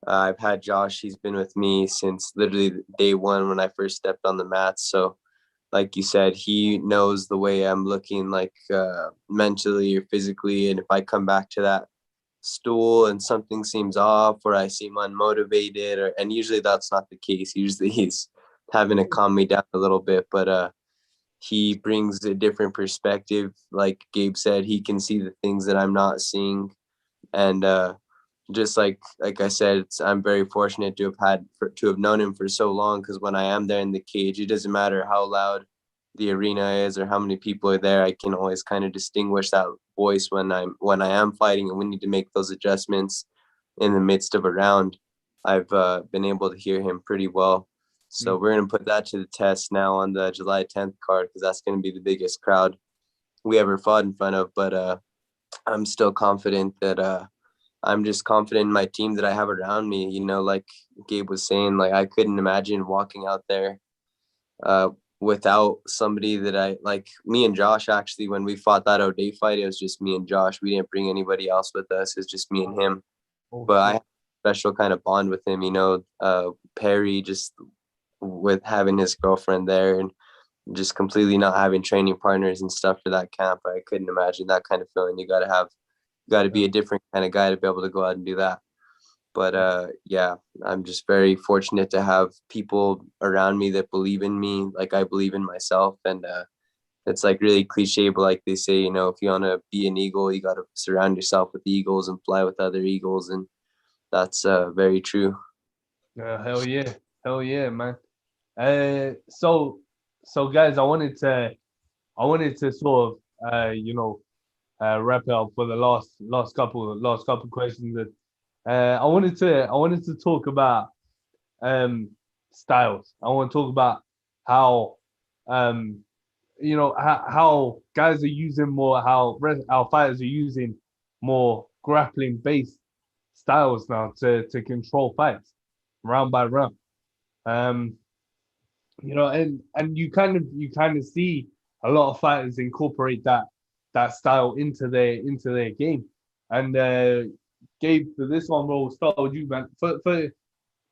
I've had Josh. He's been with me since literally day one when I first stepped on the mats. So like you said, he knows the way I'm looking, like mentally or physically. And if I come back to that stool and something seems off or I seem unmotivated, and usually that's not the case. Usually he's having to calm me down a little bit, but he brings a different perspective. Like Gabe said, he can see the things that I'm not seeing. And just like I said, I'm very fortunate to have known him for so long, because when I am there in the cage, it doesn't matter how loud the arena is or how many people are there. I can always kind of distinguish that voice when I am fighting and we need to make those adjustments in the midst of a round. I've been able to hear him pretty well. So we're going to put that to the test now on the July 10th card, because that's going to be the biggest crowd we ever fought in front of. But I'm still confident that I'm just confident in my team that I have around me. You know, like Gabe was saying, like I couldn't imagine walking out there without somebody that I like. Me and Josh, actually, when we fought that O'Day fight, it was just me and Josh. We didn't bring anybody else with us. It's just me and him. But I have a special kind of bond with him, you know. Perry, just with having his girlfriend there and just completely not having training partners and stuff for that camp. I couldn't imagine that kind of feeling. You got to be a different kind of guy to be able to go out and do that. But yeah, I'm just very fortunate to have people around me that believe in me like I believe in myself. And it's like really cliche, but like they say, you know, if you want to be an eagle, you got to surround yourself with eagles and fly with other eagles. And that's very true. Hell yeah, man. So guys, I wanted to sort of wrap it up for the last couple questions. That I wanted to talk about styles. I want to talk about how how guys are using more, how our fighters are using more grappling based styles now to control fights round by round. Um, and you kind of see a lot of fighters incorporate that style into their game. And Gabe, for this one, we'll start with you, man. For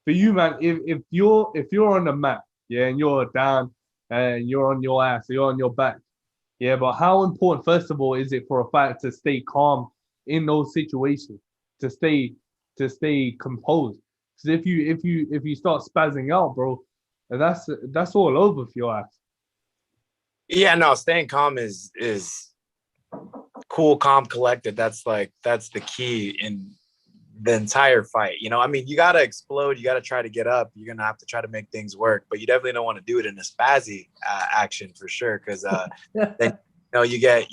you, man, if you're on the mat, yeah, and you're down and you're on your ass, you're on your back, yeah, but how important, first of all, is it for a fighter to stay calm in those situations, to stay composed? Because if you start spazzing out, bro, that's all over for your ass. Yeah, no, staying calm is cool, calm, collected. That's the key in the entire fight. You know, I mean, you gotta explode, you gotta try to get up, you're gonna have to try to make things work, but you definitely don't want to do it in a spazzy action for sure, because then you get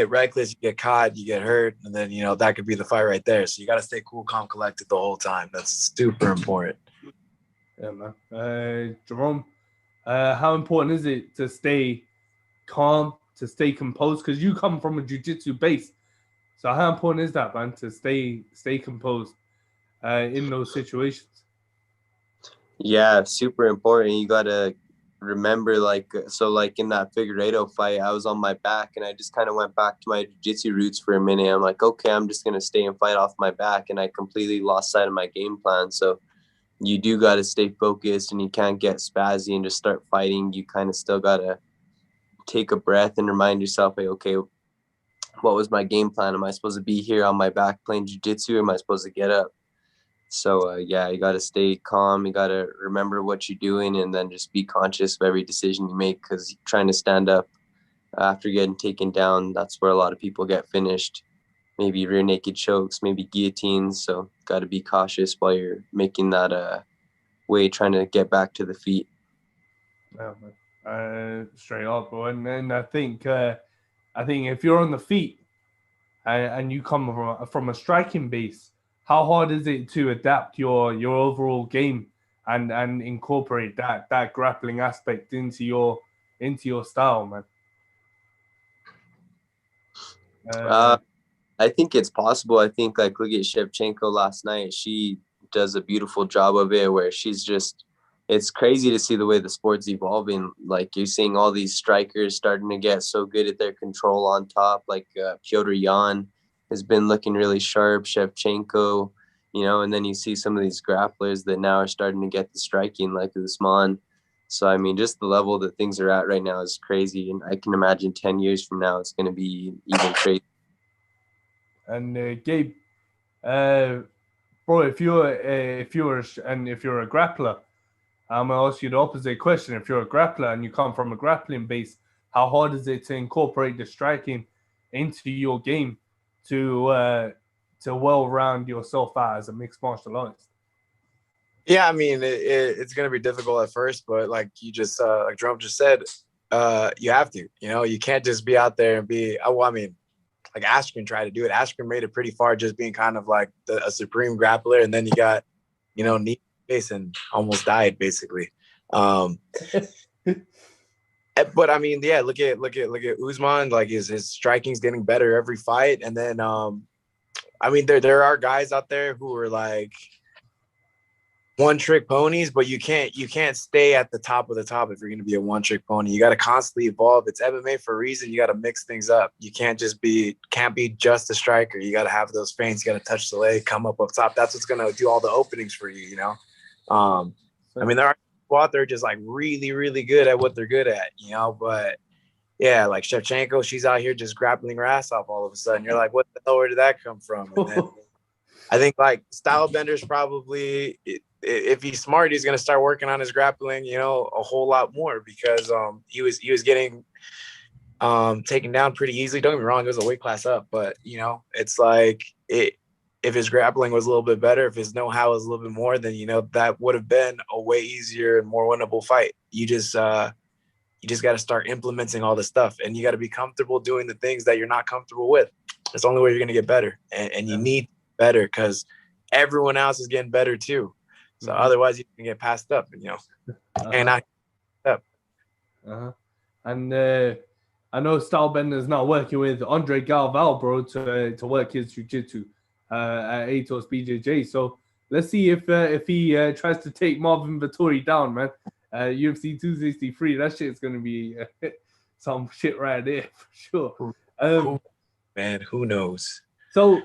reckless, you get caught, you get hurt, and then that could be the fight right there. So you got to stay cool, calm, collected the whole time. That's super important. Yeah, man. Jerome, how important is it to stay calm, to stay composed? Because you come from a jiu-jitsu base. So how important is that, man, to stay composed in those situations? Yeah, super important. You gotta remember, like in that Figueiredo fight, I was on my back and I just kind of went back to my jiu-jitsu roots for a minute. I'm like, okay, I'm just gonna stay and fight off my back, and I completely lost sight of my game plan. So you do gotta stay focused, and you can't get spazzy and just start fighting. You kind of still gotta take a breath and remind yourself, like, okay, what was my game plan? Am I supposed to be here on my back playing jiu-jitsu, or am I supposed to get up? So yeah, you got to stay calm. You got to remember what you're doing, and then just be conscious of every decision you make, because trying to stand up after getting taken down, that's where a lot of people get finished. Maybe rear naked chokes, maybe guillotines. So got to be cautious while you're making that way, trying to get back to the feet. Yeah, man. Straight up, bro. And I think if you're on the feet and you come from a striking base, how hard is it to adapt your overall game and incorporate that grappling aspect into your style, man? I think it's possible. I think, like, look at Shevchenko last night. She does a beautiful job of it, where it's crazy to see the way the sport's evolving. Like, you're seeing all these strikers starting to get so good at their control on top. Like Piotr Jan has been looking really sharp, Shevchenko, and then you see some of these grapplers that now are starting to get the striking, like Usman. So, I mean, just the level that things are at right now is crazy. And I can imagine 10 years from now, it's going to be even crazy. And Gabe, bro, if you're a grappler, I'm gonna ask you the opposite question. If you're a grappler and you come from a grappling base, how hard is it to incorporate the striking into your game to well round yourself out as a mixed martial artist? Yeah, I mean, it's going to be difficult at first, but like you just, like Jerome just said, you have to, you can't just be out there and be, like Askren tried to do it. Askren made it pretty far just being kind of like a supreme grappler. And then you got, knee face and almost died basically. But I mean, yeah, look at Usman, like his striking's getting better every fight. And then, I mean, there are guys out there who are like one-trick ponies, but you can't stay at the top of the top if you're going to be a one-trick pony. You got to constantly evolve. It's MMA for a reason. You got to mix things up. You can't be just a striker. You got to have those feints. You got to touch the leg, come up top. That's what's going to do all the openings for you. I mean, there are people out there just like really, really good at what they're good at. But yeah, like Shevchenko, she's out here just grappling her ass off all of a sudden. You're like, what the hell? Where did that come from? And then I think like Stylebender's probably, if he's smart, he's going to start working on his grappling, a whole lot more, because he was getting taken down pretty easily. Don't get me wrong, it was a weight class up, but it's like if his grappling was a little bit better, if his know-how was a little bit more, then that would have been a way easier and more winnable fight. You just got to start implementing all this stuff, and you got to be comfortable doing the things that you're not comfortable with. It's the only way you're going to get better, and you need better because everyone else is getting better too. So otherwise you can get passed up, and and not up. And I know Stylebender is now working with Andre Galval, bro, to work his jiu-jitsu at Atos BJJ. So let's see if he tries to take Marvin Vettori down, man. UFC 263, that shit's gonna be some shit right there for sure. Man, who knows? So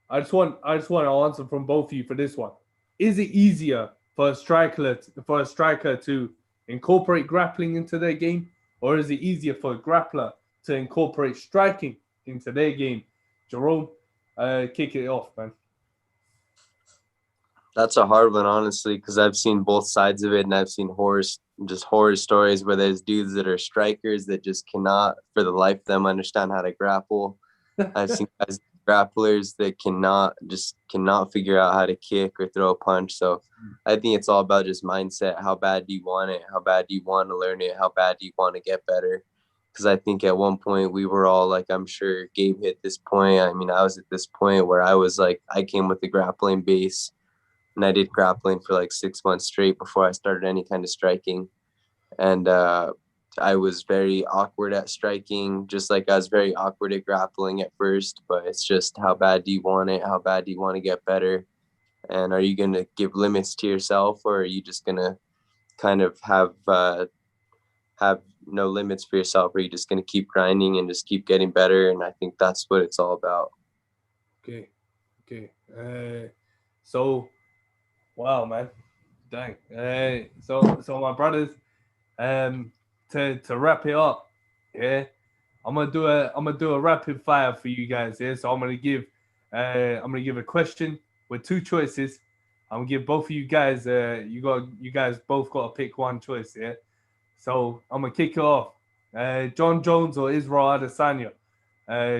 I just want an answer from both of you for this one. Is it easier for a striker to incorporate grappling into their game, or is it easier for a grappler to incorporate striking into their game? Jerome, kick it off, man. That's a hard one, honestly, because I've seen both sides of it, and I've seen horror stories where there's dudes that are strikers that just cannot, for the life of them, understand how to grapple. I've seen guys, grapplers, that cannot figure out how to kick or throw a punch. So I think it's all about just mindset. How bad do you want it? How bad do you want to learn it? How bad do you want to get better? Because I think at one point we were all like, I'm sure Gabe hit this point. I mean, I was at this point where I was like, I came with the grappling base, and I did grappling for like 6 months straight before I started any kind of striking. And I was very awkward at striking, just like I was very awkward at grappling at first. But it's just, how bad do you want it? How bad do you want to get better? And are you going to give limits to yourself, or are you just going to kind of have no limits for yourself? Or are you just going to keep grinding and just keep getting better? And I think that's what it's all about. Okay. So, wow, man, dang. So my brothers, to wrap it up, yeah, I'm gonna do a rapid fire for you guys here. So I'm gonna give a question with two choices. I'm gonna give both of you guys you guys both got to pick one choice, yeah. So I'm gonna kick it off. John Jones or Israel Adesanya?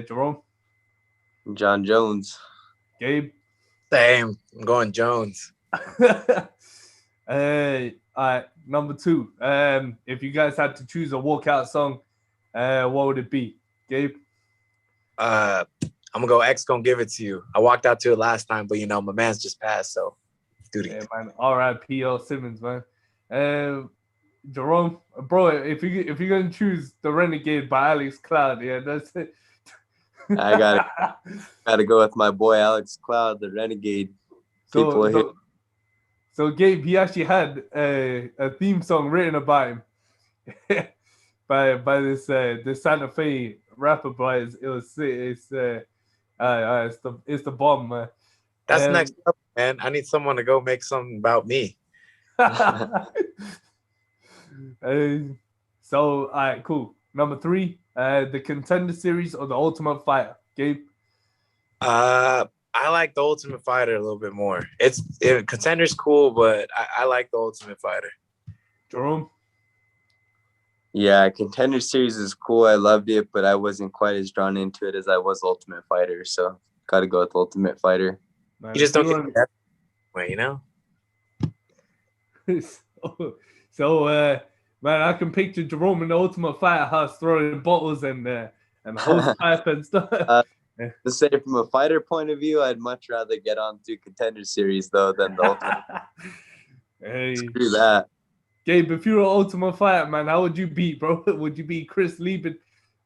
Jerome? John Jones. Gabe? Same. I'm going Jones. All right, number two. If you guys had to choose a walkout song, what would it be? Gabe? I'm gonna go X Gonna Give It To You. I walked out to it last time, but my man's just passed, so do it again. Man. R.I.P. L. Simmons, man. Jerome, bro, if you're gonna choose the Renegade by Alex Cloud, yeah, that's it. I gotta go with my boy Alex Cloud, the Renegade. People So, so Gabe, he actually had a theme song written about him by this Santa Fe rapper, but it's the bomb, man. That's next up, man. I need someone to go make something about me. So, all right, cool. Number 3, the Contender Series or the Ultimate Fighter, Gabe. I like the Ultimate Fighter a little bit more. Contender's cool, but I like the Ultimate Fighter. Jerome. Yeah, Contender Series is cool. I loved it, but I wasn't quite as drawn into it as I was Ultimate Fighter. So, got to go with Ultimate Fighter. Man, you just don't get that way, you know? So, man, I can picture Jerome in the Ultimate Fighter house throwing bottles and hose pipe and stuff. To say from a fighter point of view, I'd much rather get on to Contender Series though than the Ultimate. Hey, screw that. Gabe, if you were an Ultimate Fighter, man, how would you beat, bro? Would you beat Chris Lieben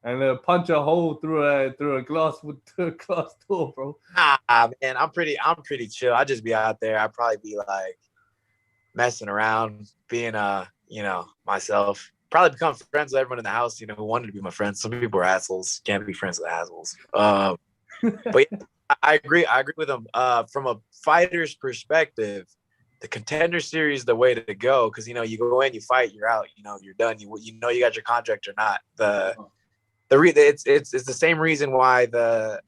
and punch a hole through a glass door, bro? Nah, man, I'm pretty chill. I'd just be out there. I'd probably be like messing around, being myself. Probably become friends with everyone in the house, who wanted to be my friends. Some people are assholes. Can't be friends with assholes. But yeah, I agree with them. From a fighter's perspective, the Contender Series is the way to go, because you go in, you fight, you're out. You're done. You got your contract or not. It's the same reason why the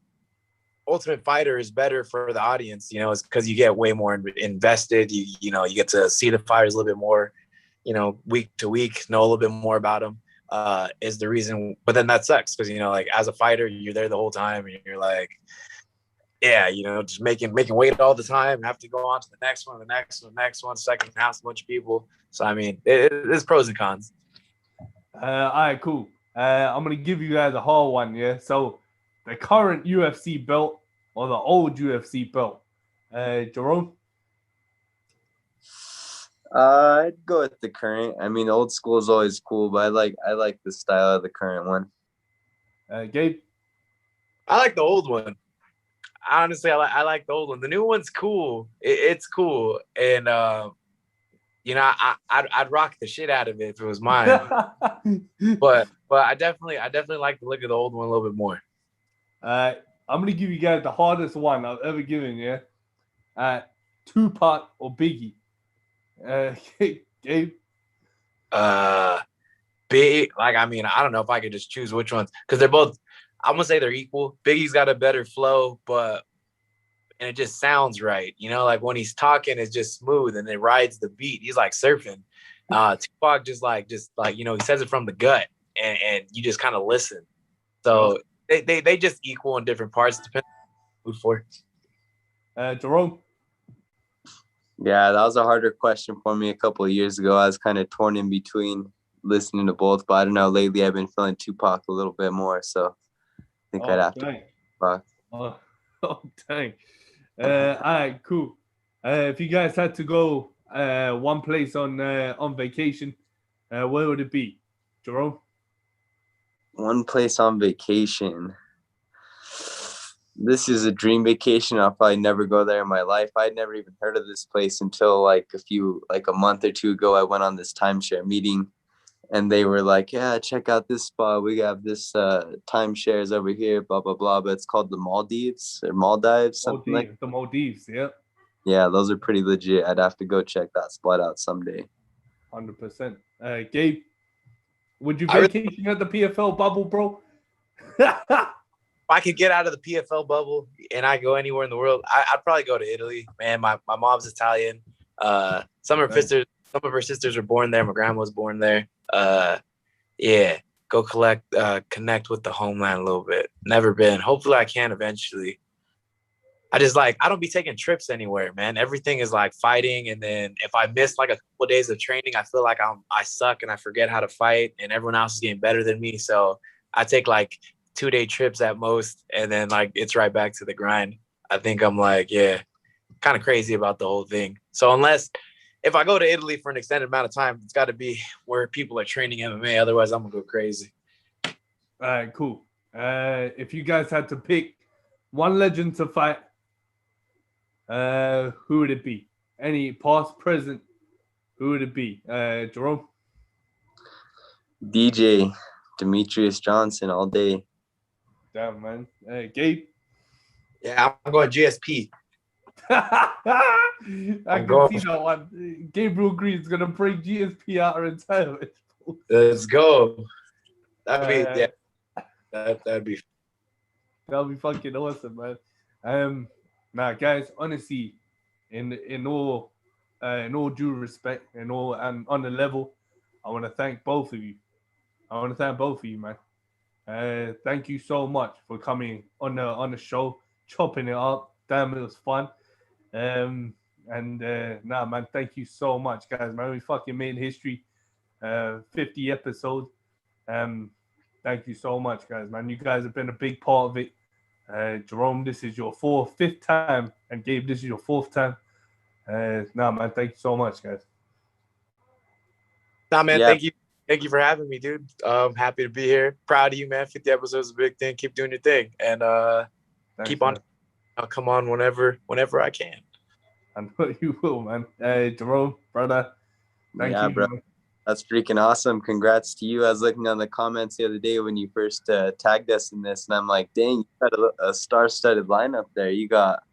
Ultimate Fighter is better for the audience. It's because you get way more invested. You get to see the fighters a little bit more. Week to week, know a little bit more about them, is the reason. But then that sucks because, like, as a fighter, you're there the whole time and you're like, yeah, just making weight all the time, have to go on to the next one, second half, a bunch of people. So, I mean, there's pros and cons. All right, cool. I'm going to give you guys a hard one, yeah? So, the current UFC belt or the old UFC belt? Jerome? I'd go with the current. I mean, old school is always cool, but I like the style of the current one. Gabe? I like the old one. Honestly, I like the old one. The new one's cool. It's cool, and I'd rock the shit out of it if it was mine. but I definitely like the look of the old one a little bit more. I'm gonna give you guys the hardest one I've ever given you. Tupac or Biggie? Gabe? Big, I don't know if I could just choose which ones, because they're both, I'm gonna say they're equal. Biggie's got a better flow, and it just sounds right. Like when he's talking, it's just smooth and it rides the beat. He's like surfing. Tupac just like he says it from the gut, and you just kind of listen. So they just equal in different parts, depending on who for. Jerome? Yeah, that was a harder question for me a couple of years ago. I was kind of torn in between listening to both, but I don't know. Lately, I've been feeling Tupac a little bit more, so I think I'd have to Tupac. Oh, dang. All right, cool. If you guys had to go one place on vacation, where would it be? Jerome? One place on vacation. This is a dream vacation. I'll probably never go there in my life. I'd never even heard of this place until like a month or two ago. I went on this timeshare meeting and they were like, yeah, check out this spot. We have this timeshares over here, blah, blah, blah. But it's called the Maldives or Maldives, something like the Maldives, yeah. Yeah, those are pretty legit. I'd have to go check that spot out someday. 100%. Gabe, would you vacation at the PFL bubble, bro? If I could get out of the PFL bubble and I go anywhere in the world, I'd probably go to Italy. Man, my mom's Italian. Some of her sisters were born there. My grandma was born there. Yeah, go connect with the homeland a little bit. Never been. Hopefully I can eventually. I don't be taking trips anywhere, man. Everything is like fighting. And then if I miss like a couple of days of training, I feel like I suck and I forget how to fight and everyone else is getting better than me. So I take like 2-day trips at most. And then like, it's right back to the grind. I think I'm like, yeah, kind of crazy about the whole thing. So if I go to Italy for an extended amount of time, it's got to be where people are training MMA. Otherwise I'm gonna go crazy. All right, cool. If you guys had to pick one legend to fight, Who would it be? Any past, present? Who would it be? Jerome? DJ Demetrius Johnson all day. Damn, man. Gabe? Yeah, I'm going GSP. I can going- see that one. Gabriel Green's gonna bring GSP out of retirement. Let's go. That'd be That'll be fucking awesome, man. Nah, guys, honestly, in all due respect and on the level, I want to thank both of you. Man. Thank you so much for coming on the show, chopping it up. Damn, it was fun. Nah, man, thank you so much, guys. Man, we fucking made history. 50 episodes. Thank you so much, guys, man. You guys have been a big part of it. Jerome, this is your fifth time, and Gabe, this is your fourth time. Nah, man, thank you so much, guys. Nah, man, Yeah. Thank you for having me, dude. Happy to be here. Proud of you, man. 50 episodes is a big thing. Keep doing your thing. And Thanks, keep on. man. I'll come on whenever I can. I know you will, man. Jerome, brother, thank you, bro. man. That's freaking awesome. Congrats to you. I was looking on the comments the other day when you first tagged us in this, and I'm like, dang, you got a star-studded lineup there. You got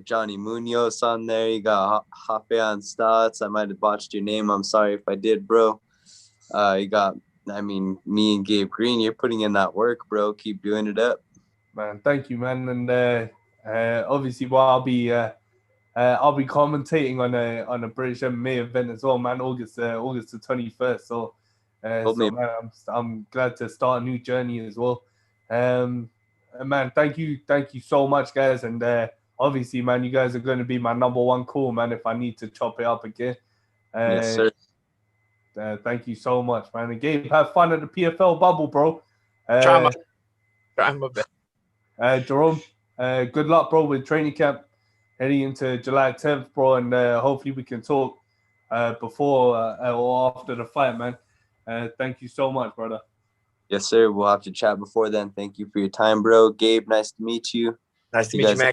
Johnny Munoz on there. You got Hafean Stotts. I might have botched your name. I'm sorry if I did, bro. You got, me and Gabe Green. You're putting in that work, bro. Keep doing it up. Man, thank you, man. And obviously, I'll be commentating on a British MMA event as well, man. August the 21st. So, man, I'm glad to start a new journey as well. Man, thank you so much, guys. And obviously, man, you guys are going to be my number one call, man. If I need to chop it up again. Yes, sir. Thank you so much, man. And Gabe, have fun at the PFL bubble, bro. Try my best. Jerome, good luck, bro, with training camp heading into July 10th, bro. And hopefully we can talk before or after the fight, man. Thank you so much, brother. Yes, sir. We'll have to chat before then. Thank you for your time, bro. Gabe, nice to meet you. Nice to meet you, man.